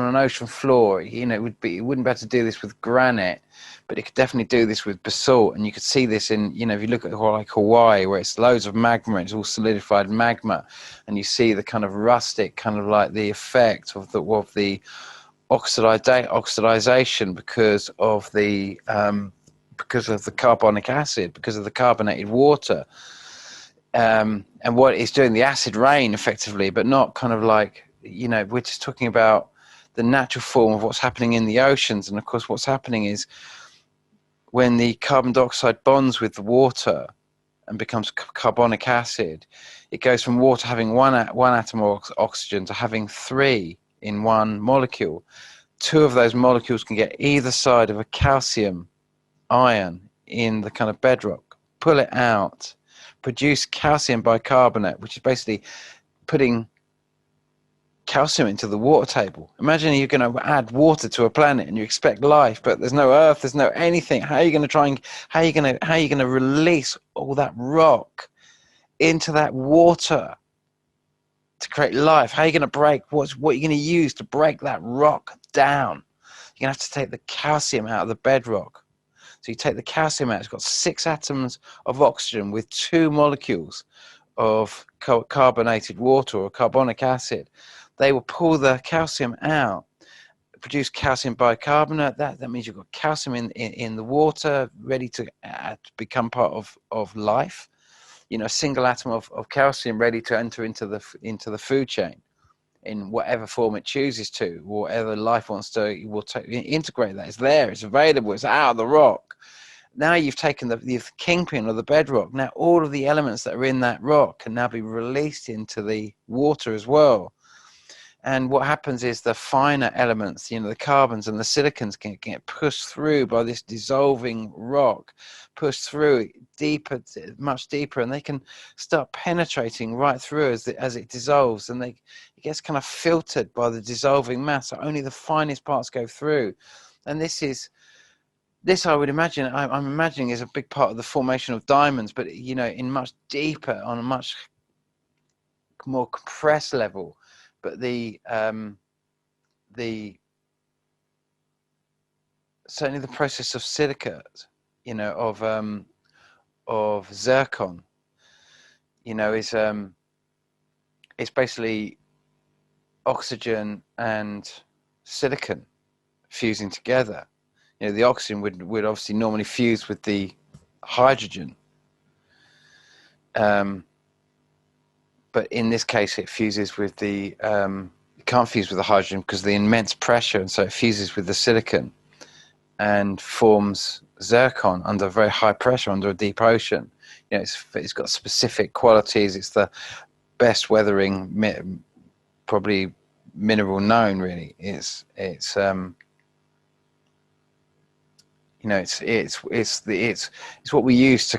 an ocean floor, it wouldn't be able to do this with granite, but it could definitely do this with basalt. And you could see this in, if you look at like Hawaii, where it's loads of magma, it's all solidified magma, and you see the kind of rustic, kind of like the effect of the oxidization because of the carbonic acid, because of the carbonated water. And what it's doing, the acid rain effectively, but not kind of like, we're just talking about the natural form of what's happening in the oceans. And of course, what's happening is when the carbon dioxide bonds with the water, and becomes carbonic acid. It goes from water having one atom of oxygen to having 3 in one molecule. 2 of those molecules can get either side of a calcium ion in the kind of bedrock, pull it out, produce calcium bicarbonate, which is basically putting calcium into the water table. Imagine you're going to add water to a planet and you expect life, but there's no earth, there's no anything. How are you going to how are you going to release all that rock into that water to create life? How are you going to break what are you going to use to break that rock down? You're going to have to take the calcium out of the bedrock. So you take the calcium out, it's got 6 atoms of oxygen with 2 molecules of carbonated water or carbonic acid. They will pull the calcium out, produce calcium bicarbonate. That means you've got calcium in the water, ready to become part of life. You know, a single atom of calcium ready to enter into the food chain in whatever form it chooses to, whatever life wants to, integrate that. It's there, it's available, it's out of the rock. Now you've taken the kingpin of the bedrock. Now all of the elements that are in that rock can now be released into the water as well. And what happens is the finer elements, you know, the carbons and the silicons can get pushed through by this dissolving rock, pushed through deeper, much deeper, and they can start penetrating right through as it dissolves, and it gets kind of filtered by the dissolving mass. So only the finest parts go through. And this I would imagine, I'm imagining, is a big part of the formation of diamonds, but, you know, in much deeper, on a much more compressed level. But certainly the process of silicate, you know, of zircon, you know, is it's basically oxygen and silicon fusing together. You know, the oxygen would obviously normally fuse with the hydrogen, but in this case it fuses with the it can't fuse with the hydrogen because of the immense pressure, and so it fuses with the silicon and forms zircon under very high pressure under a deep ocean. You know, it's got specific qualities. It's the best weathering probably mineral known, really. It's you know, it's what we use to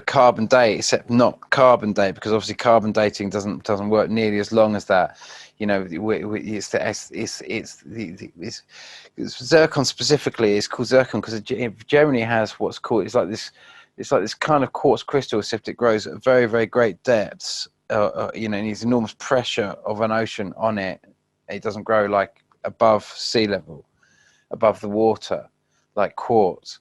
carbon date, except not carbon date, because obviously carbon dating doesn't work nearly as long as that. You know, it's zircon specifically is called zircon because it generally has what's called, it's like this kind of quartz crystal, except it grows at very, very great depths. You know, it needs enormous pressure of an ocean on it. It doesn't grow like above sea level, above the water, like quartz.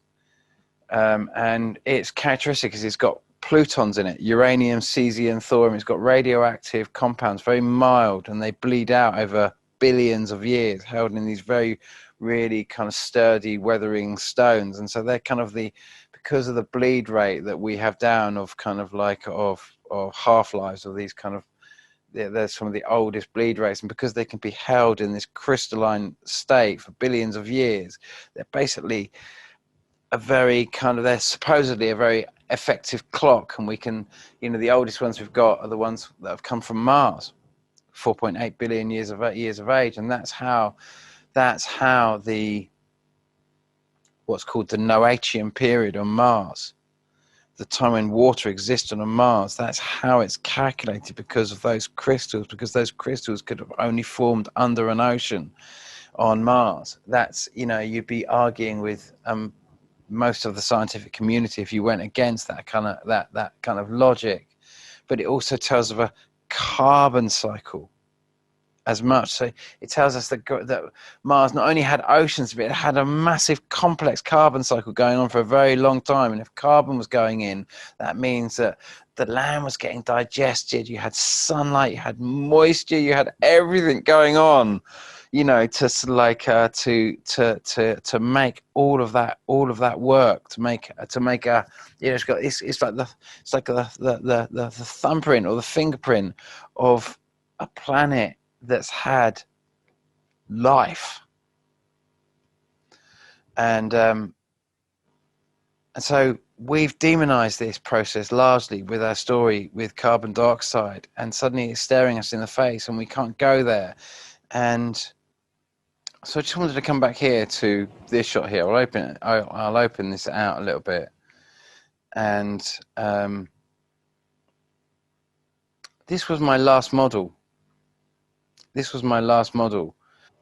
And its characteristic is it's got plutons in it, uranium, cesium, thorium. It's got radioactive compounds, very mild, and they bleed out over billions of years, held in these very, really kind of sturdy weathering stones. And so they're kind of because of the bleed rate that we have down of kind of like of half-lives of these kind of, they're some of the oldest bleed rates, and because they can be held in this crystalline state for billions of years, they're basically they're supposedly a very effective clock. And we can, you know, the oldest ones we've got are the ones that have come from Mars, 4.8 billion years of age, and that's how the what's called the Noachian period on Mars, the time when water existed on Mars, that's how it's calculated, because of those crystals, because those crystals could have only formed under an ocean on Mars. That's, you know, you'd be arguing with most of the scientific community if you went against that kind of logic. But it also tells of a carbon cycle as much. So it tells us that Mars not only had oceans, but it had a massive complex carbon cycle going on for a very long time. And if carbon was going in, that means that the land was getting digested. You had sunlight, you had moisture, you had everything going on, you know, to make all of that work, to make a, you know, it's like the thumbprint or the fingerprint of a planet that's had life. And so we've demonized this process largely with our story with carbon dioxide, and suddenly it's staring us in the face and we can't go there. And so I just wanted to come back here to this shot here. I'll open it. I'll open this out a little bit. And this was my last model. This was my last model.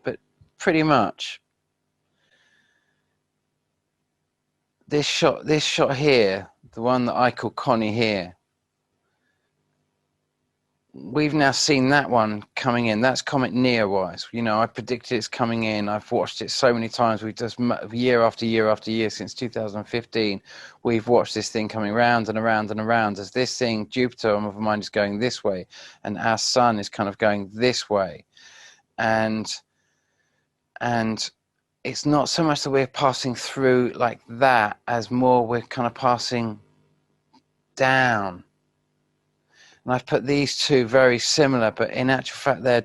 But pretty much this shot here, the one that I call Connie here, we've now seen that one coming in. That's Comet Neowise. You know, I predicted it's coming in. I've watched it so many times. We've just year after year after year since 2015. We've watched this thing coming round and around and around as this thing, Jupiter, on my mind, is going this way, and our sun is kind of going this way. And it's not so much that we're passing through like that, as more we're kind of passing down. And I've put these two very similar, but in actual fact, they're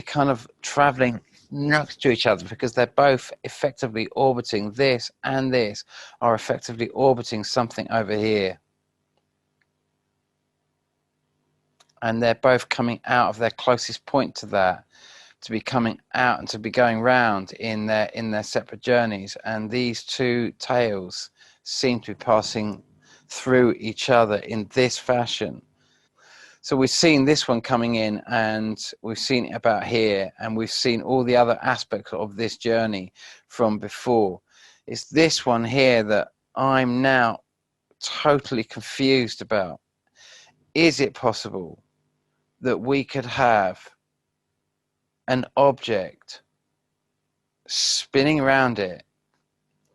kind of traveling next to each other because they're both effectively orbiting this, and this are effectively orbiting something over here. And they're both coming out of their closest point to that, to be coming out and to be going round in their separate journeys. And these two tails seem to be passing through each other in this fashion. So we've seen this one coming in, and we've seen it about here, and we've seen all the other aspects of this journey from before. It's this one here that I'm now totally confused about. Is it possible that we could have an object spinning around it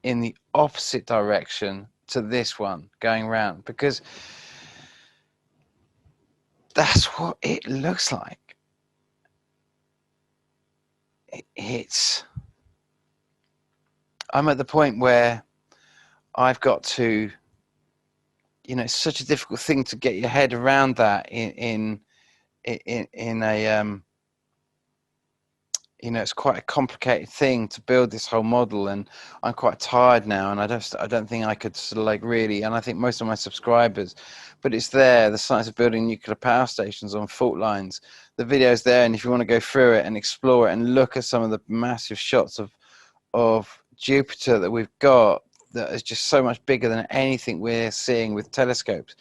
in the opposite direction to this one going round? Because that's what it looks like. I'm at the point where I've got to, you know, it's such a difficult thing to get your head around that in a you know, it's quite a complicated thing to build this whole model, and I'm quite tired now, and I don't think I could sort of like really, and I think most of my subscribers, but it's there, the science of building nuclear power stations on fault lines. The video's there, and if you want to go through it and explore it and look at some of the massive shots of Jupiter that we've got, that is just so much bigger than anything we're seeing with telescopes,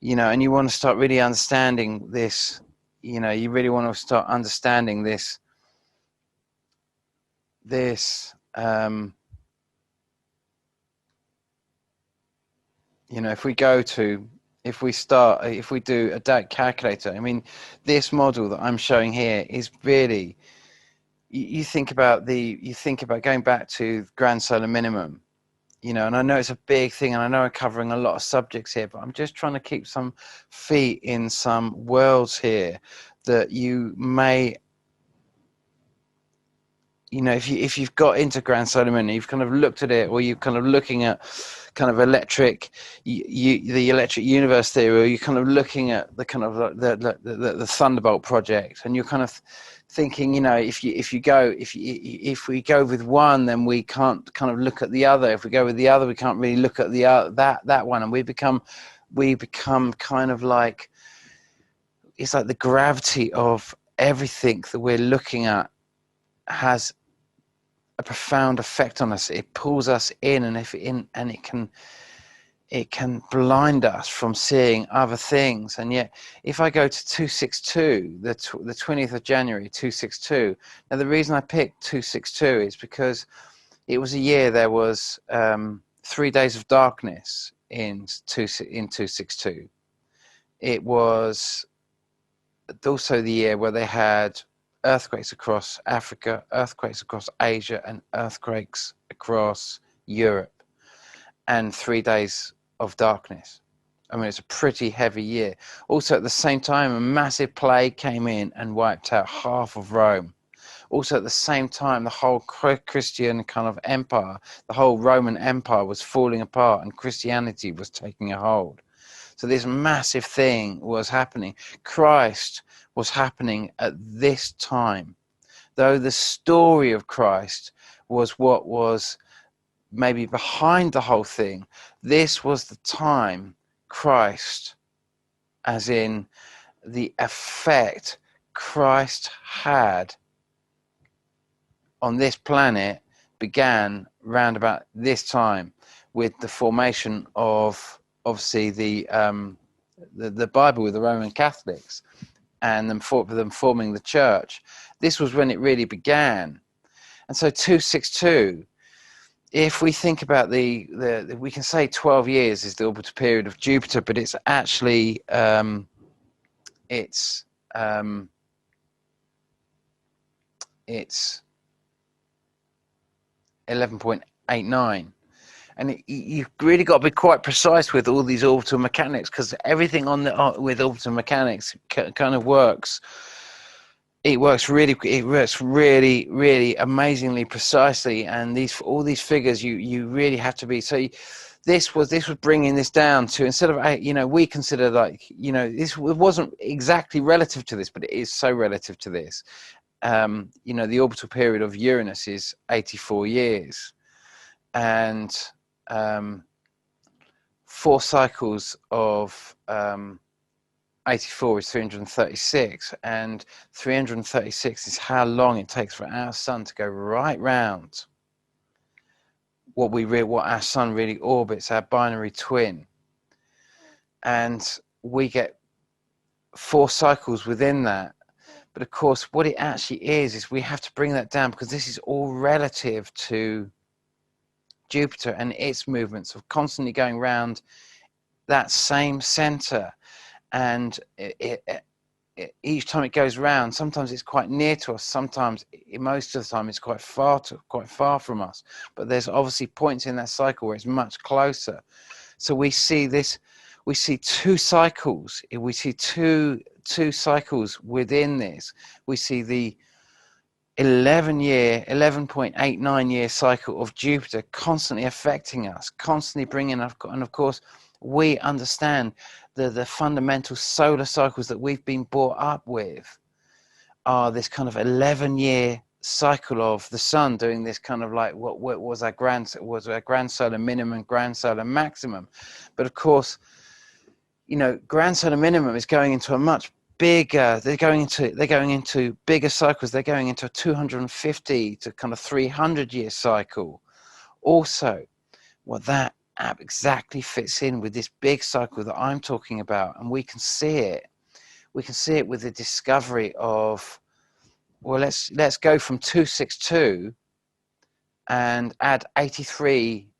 you know, and you want to start really understanding this, you know, you really want to start understanding this you know, if we do a date calculator, I mean, this model that I'm showing here is really, you think about going back to grand solar minimum, you know, and I know it's a big thing, and I know I'm covering a lot of subjects here, but I'm just trying to keep some feet in some worlds here that you may, you know, if you've got into grand solar minimum, you've kind of looked at it, or you're kind of looking at kind of the electric universe theory, or you're kind of looking at the kind of the Thunderbolt project, and you're kind of thinking, you know, if we go with one, then we can't kind of look at the other. If we go with the other, we can't really look at the that one, and we become kind of like, it's like the gravity of everything that we're looking at has a profound effect on us. It pulls us in, and it can blind us from seeing other things. And yet, if I go to 262, the 20th of January 262, now the reason I picked 262 is because it was a year there was 3 days of darkness in 262. It was also the year where they had earthquakes across Africa, earthquakes across Asia, and earthquakes across Europe, and 3 days of darkness. I mean, it's a pretty heavy year. Also, at the same time, a massive plague came in and wiped out half of Rome. Also, at the same time, the whole Christian kind of empire, the whole Roman Empire was falling apart, and Christianity was taking a hold. So this massive thing was happening. Christ was happening at this time, though the story of Christ was what was maybe behind the whole thing, this was the time Christ, as in the effect Christ had on this planet, began round about this time with the formation of obviously the Bible with the Roman Catholics and them forming the church. This was when it really began. And so 262, if we think about we can say 12 years is the orbital period of Jupiter, but it's actually it's 11.89, and you've really got to be quite precise with all these orbital mechanics, because everything with orbital mechanics kind of works. It works really, really amazingly precisely, and all these figures you really have to be. So this was bringing this down to, instead of, we consider this wasn't exactly relative to this, but it is so relative to this. The orbital period of Uranus is 84 years, and 4 cycles of 84 is 336, and 336 is how long it takes for our sun to go right round what our sun really orbits, our binary twin. And we get 4 cycles within that. But of course, what it actually is we have to bring that down, because this is all relative to Jupiter and its movements of constantly going round that same center. And each time it goes round, sometimes it's quite near to us, sometimes, most of the time, it's quite far from us. But there's obviously points in that cycle where it's much closer. So we see 2 cycles. We see two cycles within this. We see the 11.89 year cycle of Jupiter constantly affecting us, constantly bringing up, and of course we understand the fundamental solar cycles that we've been brought up with are this kind of 11-year cycle of the sun doing this kind of like what was our grand solar minimum, grand solar maximum. But of course, grand solar minimum is going into a much bigger, they're going into bigger cycles. They're going into a 250 to kind of 300 year cycle. Also, what that exactly fits in with this big cycle that I'm talking about, and we can see it with the discovery of, well, let's go from 262 and add 83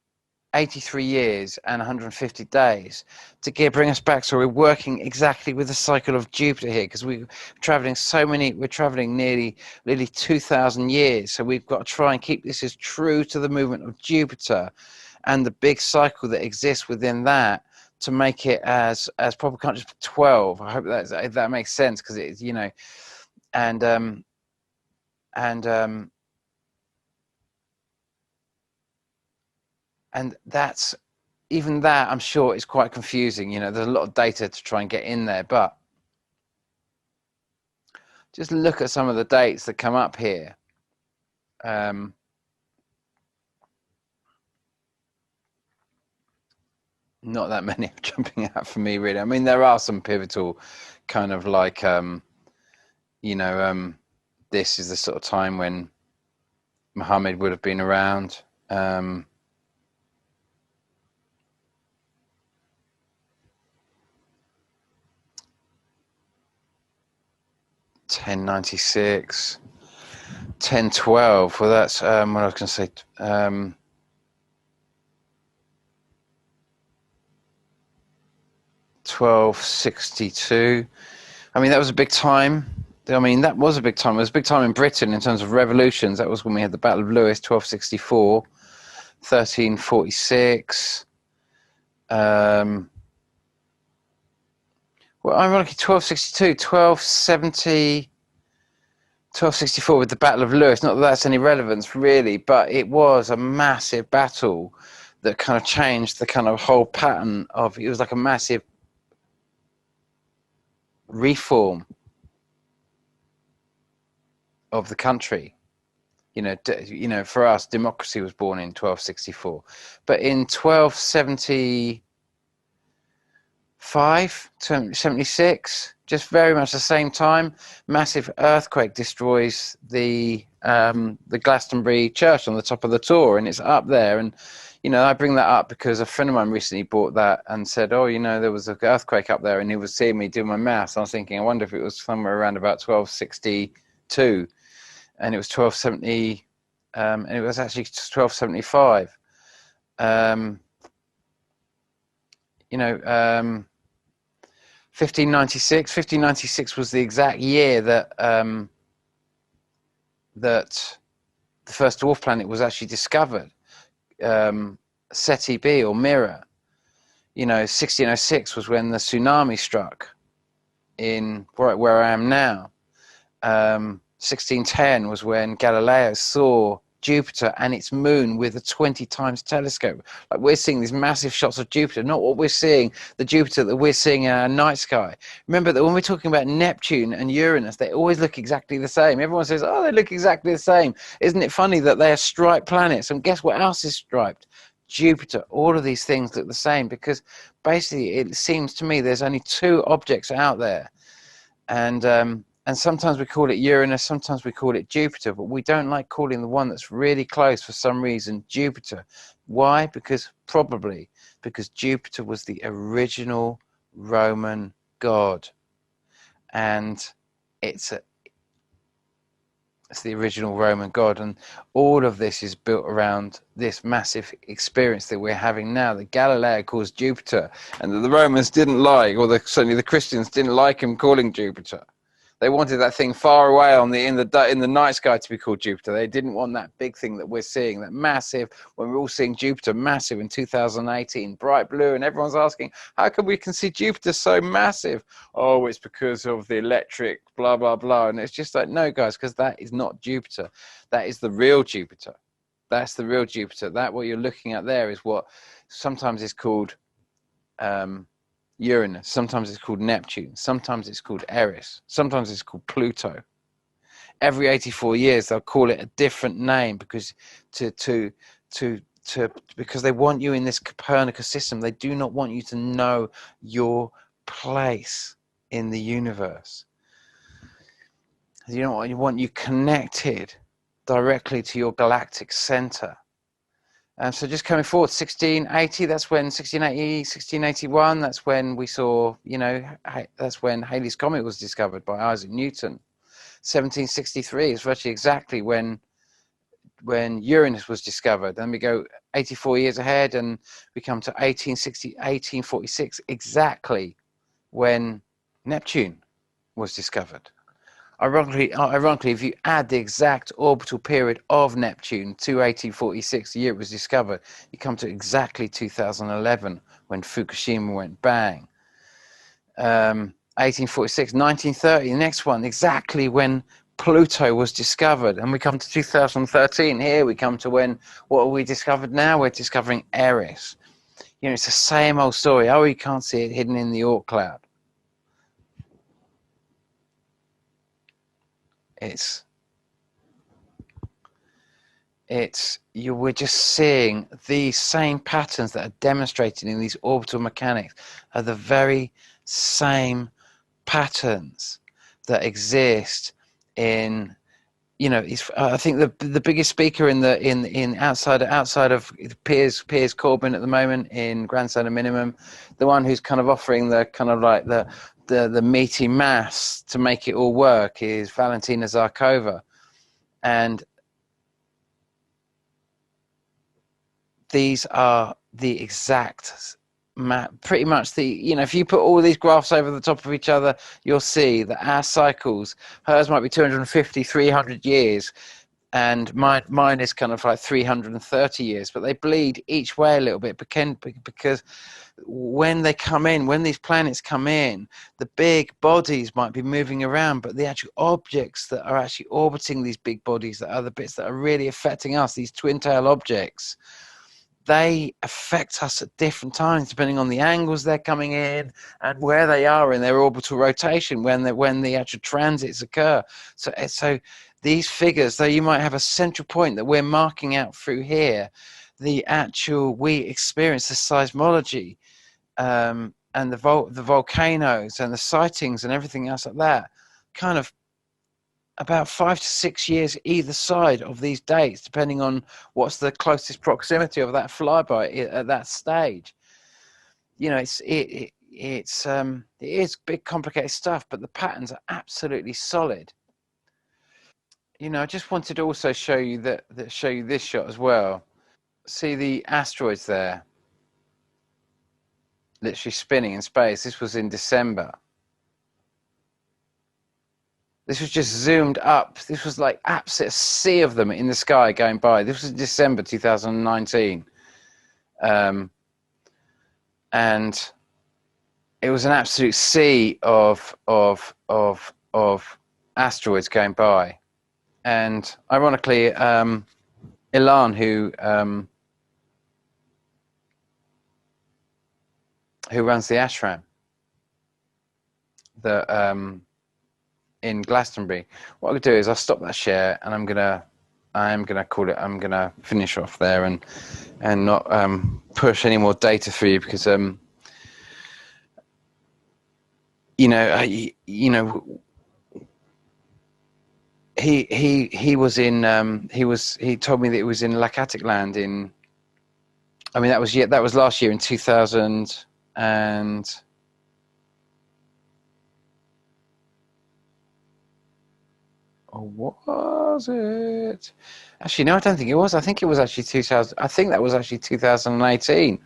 years and 150 days to bring us back. So we're working exactly with the cycle of Jupiter here, because we're traveling nearly 2,000 years. So we've got to try and keep this as true to the movement of Jupiter and the big cycle that exists within that, to make it as proper. Can't just 12. I hope that makes sense, because it's, and that's, even that, I'm sure, is quite confusing. There's a lot of data to try and get in there, but just look at some of the dates that come up here. Not that many are jumping out for me, really. I mean, there are some pivotal kind of like, this is the sort of time when Muhammad would have been around. 1096, 1012. Well, that's what I was going to say. 1262. I mean, that was a big time. That was a big time. It was a big time in Britain in terms of revolutions. That was when we had the Battle of Lewes, 1264, 1346. Well, ironically, 1262, 1270, 1264 with the Battle of Lewes. Not that that's any relevance, really, but it was a massive battle that kind of changed the kind of whole pattern of, it was like a massive reform of the country. For us, democracy was born in 1264, but in 1275, 76, just very much the same time, massive earthquake destroys the Glastonbury church on the top of the Tor, and it's up there. And I bring that up because a friend of mine recently bought that and said, oh, there was an earthquake up there, and he was seeing me doing my maths. I was thinking, I wonder if it was somewhere around about 1262, and it was 1270, and it was actually 1275. 1596 was the exact year that that the first dwarf planet was actually discovered. Seti B, or Mirror. 1606 was when the tsunami struck in right where I am now. 1610 was when Galileo saw Jupiter and its moon with a 20 times telescope. Like, we're seeing these massive shots of Jupiter, not what we're seeing, the Jupiter that we're seeing in our night sky. Remember that when we're talking about Neptune and Uranus, they always look exactly the same. Everyone says, oh, they look exactly the same. Isn't it funny that they are striped planets? And guess what else is striped? Jupiter. All of these things look the same, because basically it seems to me there's only two objects out there. And sometimes we call it Uranus, sometimes we call it Jupiter, but we don't like calling the one that's really close for some reason Jupiter. Why? Probably because Jupiter was the original Roman god, and it's the original Roman god, and all of this is built around this massive experience that we're having now, that Galileo calls Jupiter, and that the Romans didn't like, or certainly the Christians didn't like him calling Jupiter. They wanted that thing far away in the night sky to be called Jupiter. They didn't want that big thing that we're seeing, that massive, when we're all seeing Jupiter massive in 2018, bright blue, and everyone's asking, how come we can see Jupiter so massive? Oh, it's because of the electric blah, blah, blah. And it's just like, no, guys, because that is not Jupiter. That is the real Jupiter. That's the real Jupiter. That what you're looking at there is what sometimes is called Uranus, sometimes it's called Neptune, sometimes it's called Eris, sometimes it's called Pluto. Every 84 years they'll call it a different name, because because they want you in this Copernicus system. They do not want you to know your place in the universe. You want you connected directly to your galactic center. So just coming forward, 1680, that's when 1680, 1681, that's when we saw, that's when Halley's Comet was discovered by Isaac Newton. 1763 is virtually exactly when Uranus was discovered. Then we go 84 years ahead and we come to 1846, exactly when Neptune was discovered. Ironically, if you add the exact orbital period of Neptune to 1846, the year it was discovered, you come to exactly 2011, when Fukushima went bang. 1846, 1930, the next one, exactly when Pluto was discovered. And we come to 2013. Here we come to what have we discovered now? We're discovering Eris. It's the same old story. Oh, you can't see it hidden in the Oort cloud. We're just seeing these same patterns that are demonstrated in these orbital mechanics are the very same patterns that exist in, I think the biggest speaker in outside of Piers Corbyn at the moment in Grand Solar Minimum, the one who's kind of offering the kind of like the meaty mass to make it all work, is Valentina Zarkova. And these are the exact pretty much if you put all these graphs over the top of each other, you'll see that our cycles, hers might be 250, 300 years, and mine is kind of like 330 years, but they bleed each way a little bit, because when these planets come in, the big bodies might be moving around, but the actual objects that are actually orbiting these big bodies, that are the bits that are really affecting us, these twin tail objects, they affect us at different times depending on the angles they're coming in and where they are in their orbital rotation when the actual transits occur. So these figures, though you might have a central point that we're marking out through here, the actual, we experience the seismology, and the volcanoes and the sightings and everything else like that, kind of about 5 to 6 years either side of these dates, depending on what's the closest proximity of that flyby at that stage. You know, it is big, complicated stuff, but the patterns are absolutely solid. You know, I just wanted to also show you show you this shot as well. See the asteroids there, literally spinning in space. This was in December. This was just zoomed up. This was like absolute sea of them in the sky going by. This was December 2019, and it was an absolute sea of asteroids going by. And ironically, Ilan, who runs the ashram, in Glastonbury, what I'll do is I'll stop that share, and I'm gonna call it. I'm gonna finish off there and not push any more data for you, because you know he was in he told me that it was in Lacatic land in, I mean, that was last year in 2000 and or was it? Actually, no, I don't think it was. I think it was actually 2000. I think that was actually 2018.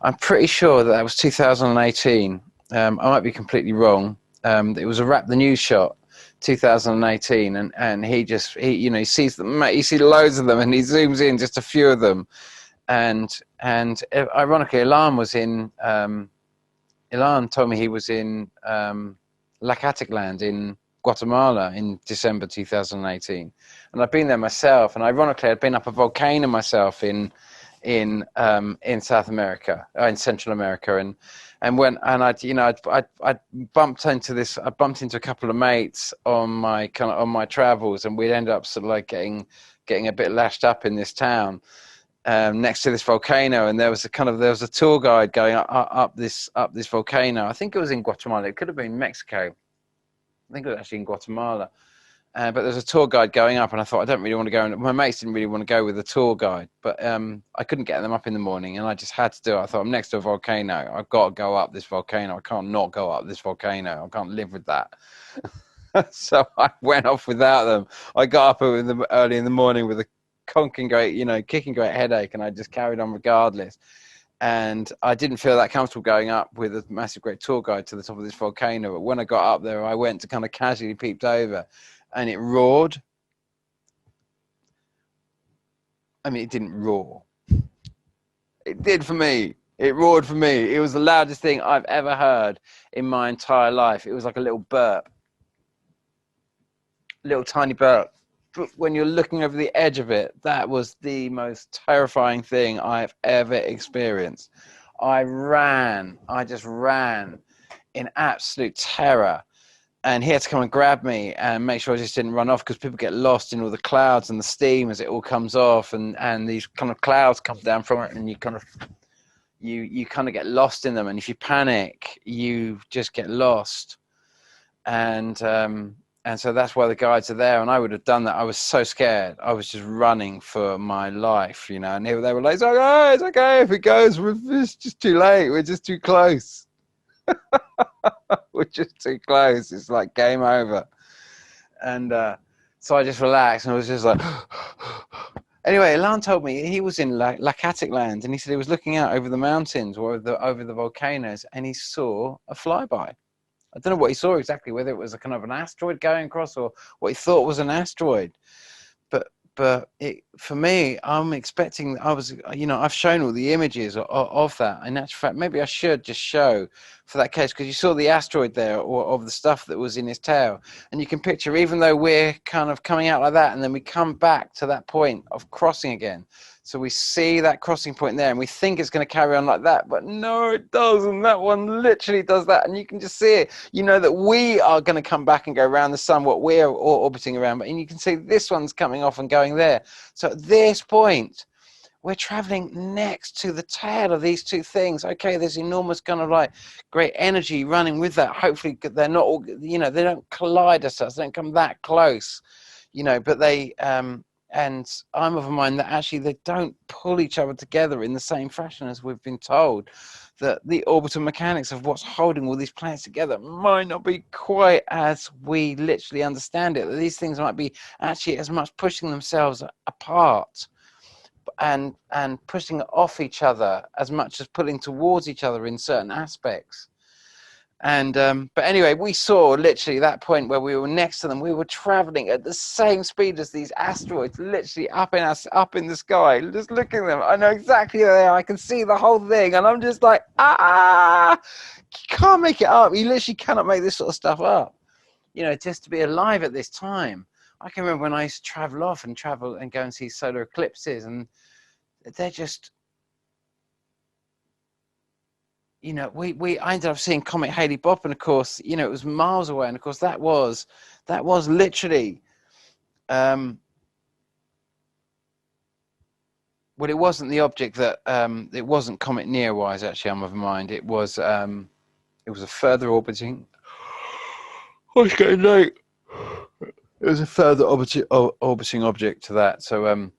I'm pretty sure that was 2018. I might be completely wrong. It was a Wrap the News shot, 2018, and he sees them. He sees loads of them, and he zooms in just a few of them, and ironically, Ilan told me he was in Lacatic land in Guatemala in December 2018, and I've been there myself. And ironically, I'd been up a volcano myself in South America, in Central America, and I bumped into a couple of mates on my travels, and we'd end up sort of like getting a bit lashed up in this town next to this volcano, and there was a tour guide going up this volcano. I think it was in Guatemala. It could have been Mexico. I think it was actually in Guatemala. But there's a tour guide going up, and I thought, I don't really want to go. And my mates didn't really want to go with the tour guide, but I couldn't get them up in the morning, and I just had to do it. I thought, I'm next to a volcano. I've got to go up this volcano. I can't not go up this volcano. I can't live with that. So I went off without them. I got up early in the morning with a kicking great headache, and I just carried on regardless. And I didn't feel that comfortable going up with a massive great tour guide to the top of this volcano. But when I got up there, I went to kind of casually peeped over, and it roared. I mean, it didn't roar. It did for me. It roared for me. It was the loudest thing I've ever heard in my entire life. It was like a little burp. Little tiny burp. When you're looking over the edge of it, that was the most terrifying thing I've ever experienced. I just ran in absolute terror, and he had to come and grab me and make sure I just didn't run off, because people get lost in all the clouds and the steam as it all comes off, and these kind of clouds come down from it, and you kind of get lost in them, and if you panic, you just get lost. And so that's why the guides are there, and I would have done that. I was so scared. I was just running for my life, and they were like, it's okay. If it goes, it's just too late. We're just too close. We're just too close. It's like game over. And so I just relaxed, and I was just like... Anyway, Ilan told me he was in Lacatic land, and he said he was looking out over the mountains or over the volcanoes, and he saw a flyby. I don't know what he saw exactly, whether it was a kind of an asteroid going across or what he thought was an asteroid. But for me, I'm expecting, I've shown all the images of that. In actual fact, maybe I should just show for that case, because you saw the asteroid there, or of the stuff that was in his tail. And you can picture, even though we're kind of coming out like that, and then we come back to that point of crossing again. So we see that crossing point there, and we think it's going to carry on like that, but no, it doesn't. That one literally does that, and you can just see it. You know that we are going to come back and go around the sun, what we're orbiting around, but and you can see this one's coming off and going there. So at this point, we're traveling next to the tail of these two things. Okay, there's enormous kind of like great energy running with that. Hopefully they're not all, you know, they don't collide as such, they don't come that close, you know, but they, and I'm of a mind that actually they don't pull each other together in the same fashion as we've been told. That the orbital mechanics of what's holding all these planets together might not be quite as we literally understand it. That these things might be actually as much pushing themselves apart and pushing off each other as much as pulling towards each other in certain aspects. And but anyway, we saw literally that point where we were next to them. We were traveling at the same speed as these asteroids, literally up in the sky. Just looking at them, I know exactly where they are. I can see the whole thing, and I'm just like, you can't make it up. You literally cannot make this sort of stuff up. You know, just to be alive at this time. I can remember when I used to travel off and go and see solar eclipses, and they're just, you know, I ended up seeing Comet Halley-Bopp, and of course, you know, it was miles away, and of course that was literally, well, it wasn't the object that, it wasn't Comet Neowise, actually, I'm of mind. It was a further orbiting, oh, it's getting late. It was a further orbiting object to that. So,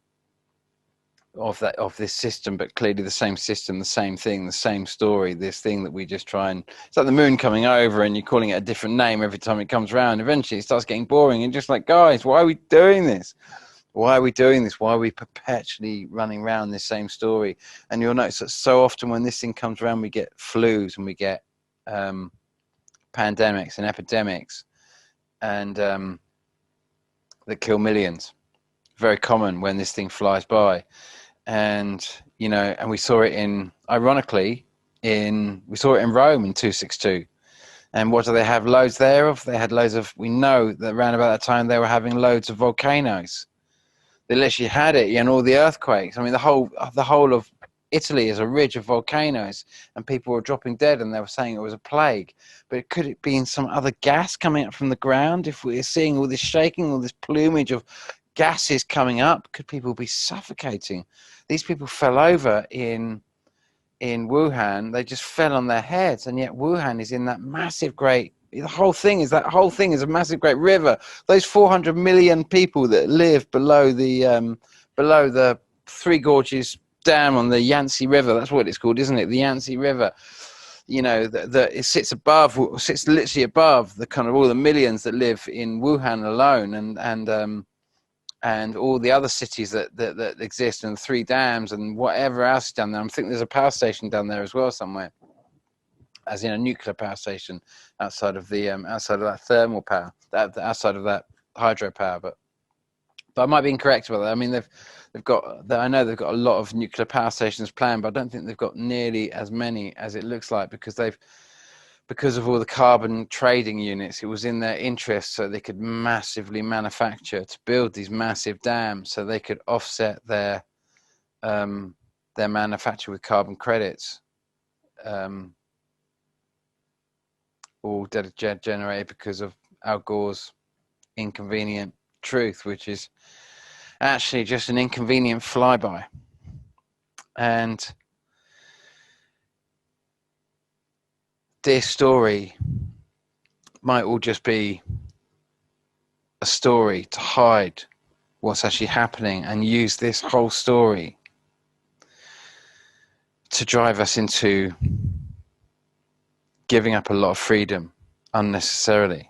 of this system, but clearly the same system, the same thing, the same story, this thing that we just try and, it's like the moon coming over and you're calling it a different name every time it comes around. Eventually it starts getting boring, and just like, guys, why are we doing this? Why are we doing this? Why are we perpetually running around this same story? And you'll notice that so often when this thing comes around, we get flus and we get pandemics and epidemics, and that kill millions. Very common when this thing flies by. And, you know, and we saw it ironically, we saw it in Rome in 262. And what do they have loads there of? They had loads of, we know that around about that time they were having loads of volcanoes. They literally had it, and all the earthquakes. I mean, the whole of Italy is a ridge of volcanoes, and people were dropping dead, and they were saying it was a plague. But could it be in some other gas coming up from the ground? If we're seeing all this shaking, all this plumage of gases coming up, could people be suffocating? These people fell over in Wuhan. They just fell on their heads, and yet Wuhan is in that massive great, the whole thing is a massive great river. Those 400 million people that live below the Three Gorges Dam on the Yangtze River, that's what it's called, isn't it? The Yangtze River. You know, it sits literally above the kind of all the millions that live in Wuhan alone, and all the other cities that exist, and the three dams and whatever else is down there. I think there's a power station down there as well somewhere, as in a nuclear power station outside of that thermal power, outside of that hydropower. But I might be incorrect about that. I mean, I know they've got a lot of nuclear power stations planned, but I don't think they've got nearly as many as it looks like, because of all the carbon trading units. It was in their interest so they could massively manufacture to build these massive dams, so they could offset their manufacture with carbon credits, all generated because of Al Gore's inconvenient truth, which is actually just an inconvenient flyby. And this story might all just be a story to hide what's actually happening, and use this whole story to drive us into giving up a lot of freedom unnecessarily.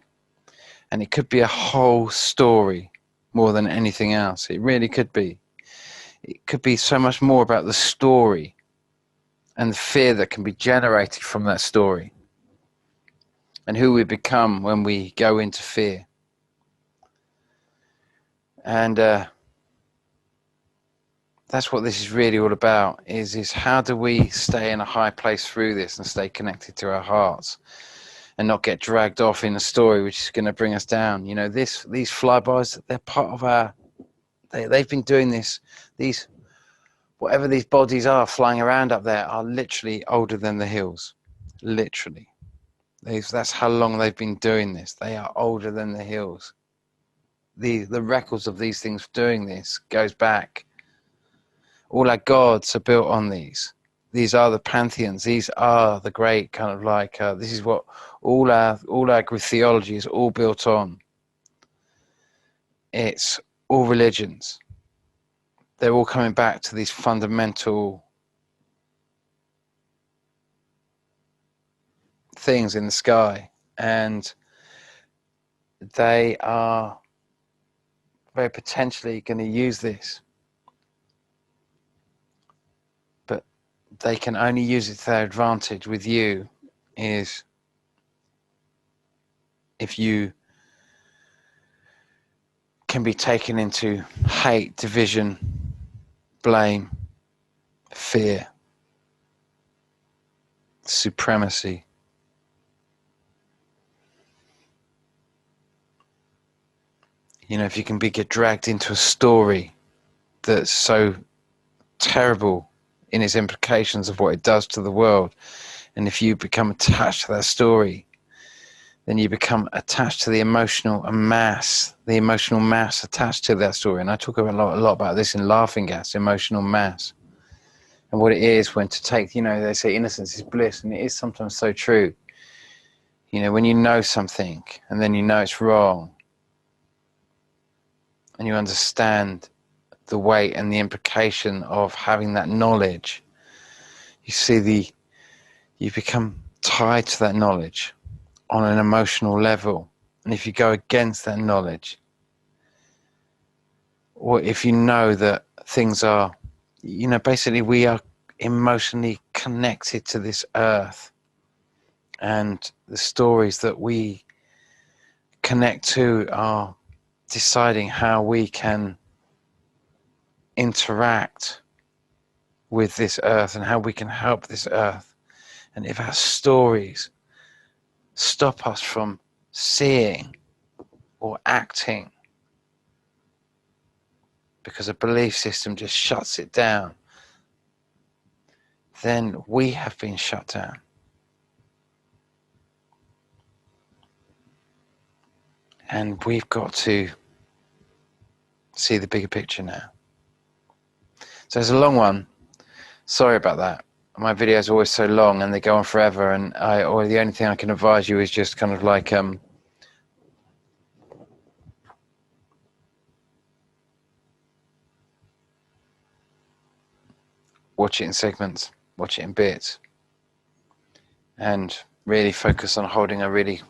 And it could be a whole story more than anything else. It really could be. It could be so much more about the story and the fear that can be generated from that story, and who we become when we go into fear. And the that's what this is really all about, is how do we stay in a high place through this and stay connected to our hearts and not get dragged off in a story which is going to bring us down. You know, these flybys, they're part of our, they've been doing this, these, whatever these bodies are flying around up there are literally older than the hills. Literally. That's how long they've been doing this. They are older than the hills. The records of these things doing this goes back. All our gods are built on these. These are the pantheons. These are the great kind of like, this is what all our Greek theology is all built on. It's all religions. They're all coming back to these fundamental things in the sky, and they are very potentially going to use this, but they can only use it to their advantage with you is if you can be taken into hate, division, blame, fear, supremacy. You know, if you can get dragged into a story that's so terrible in its implications of what it does to the world, and if you become attached to that story, then you become attached to the emotional mass attached to that story. And I talk a lot about this in Laughing Gas, emotional mass, and what it is when to take, you know, they say innocence is bliss, and it is sometimes so true. You know, when you know something and then you know it's wrong, and you understand the weight and the implication of having that knowledge, you become tied to that knowledge on an emotional level. And if you go against that knowledge, or if you know that things are, you know, basically we are emotionally connected to this earth, and the stories that we connect to are deciding how we can interact with this earth and how we can help this earth. And if our stories stop us from seeing or acting because a belief system just shuts it down, then we have been shut down. And we've got to see the bigger picture now. So it's a long one. Sorry about that. My videos are always so long and they go on forever, and the only thing I can advise you is just kind of like watch it in segments, watch it in bits, and really focus on holding a really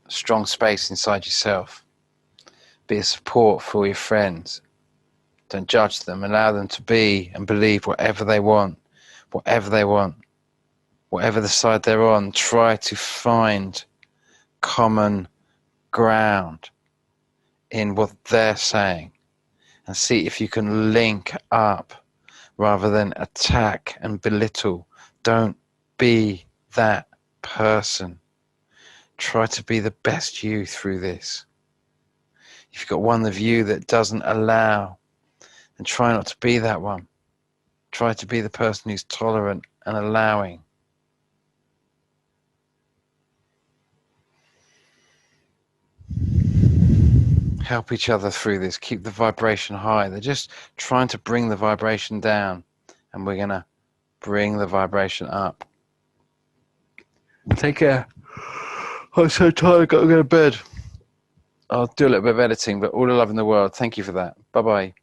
strong space inside yourself. Be a support for your friends. Don't judge them. Allow them to be and believe whatever they want, whatever the side they're on. Try to find common ground in what they're saying and see if you can link up rather than attack and belittle. Don't be that person. Try to be the best you through this. If you've got one of you that doesn't allow, then try not to be that one. Try to be the person who's tolerant and allowing. Help each other through this. Keep the vibration high. They're just trying to bring the vibration down, and we're going to bring the vibration up. Take care. I'm so tired. I've got to go to bed. I'll do a little bit of editing, but all the love in the world. Thank you for that. Bye-bye.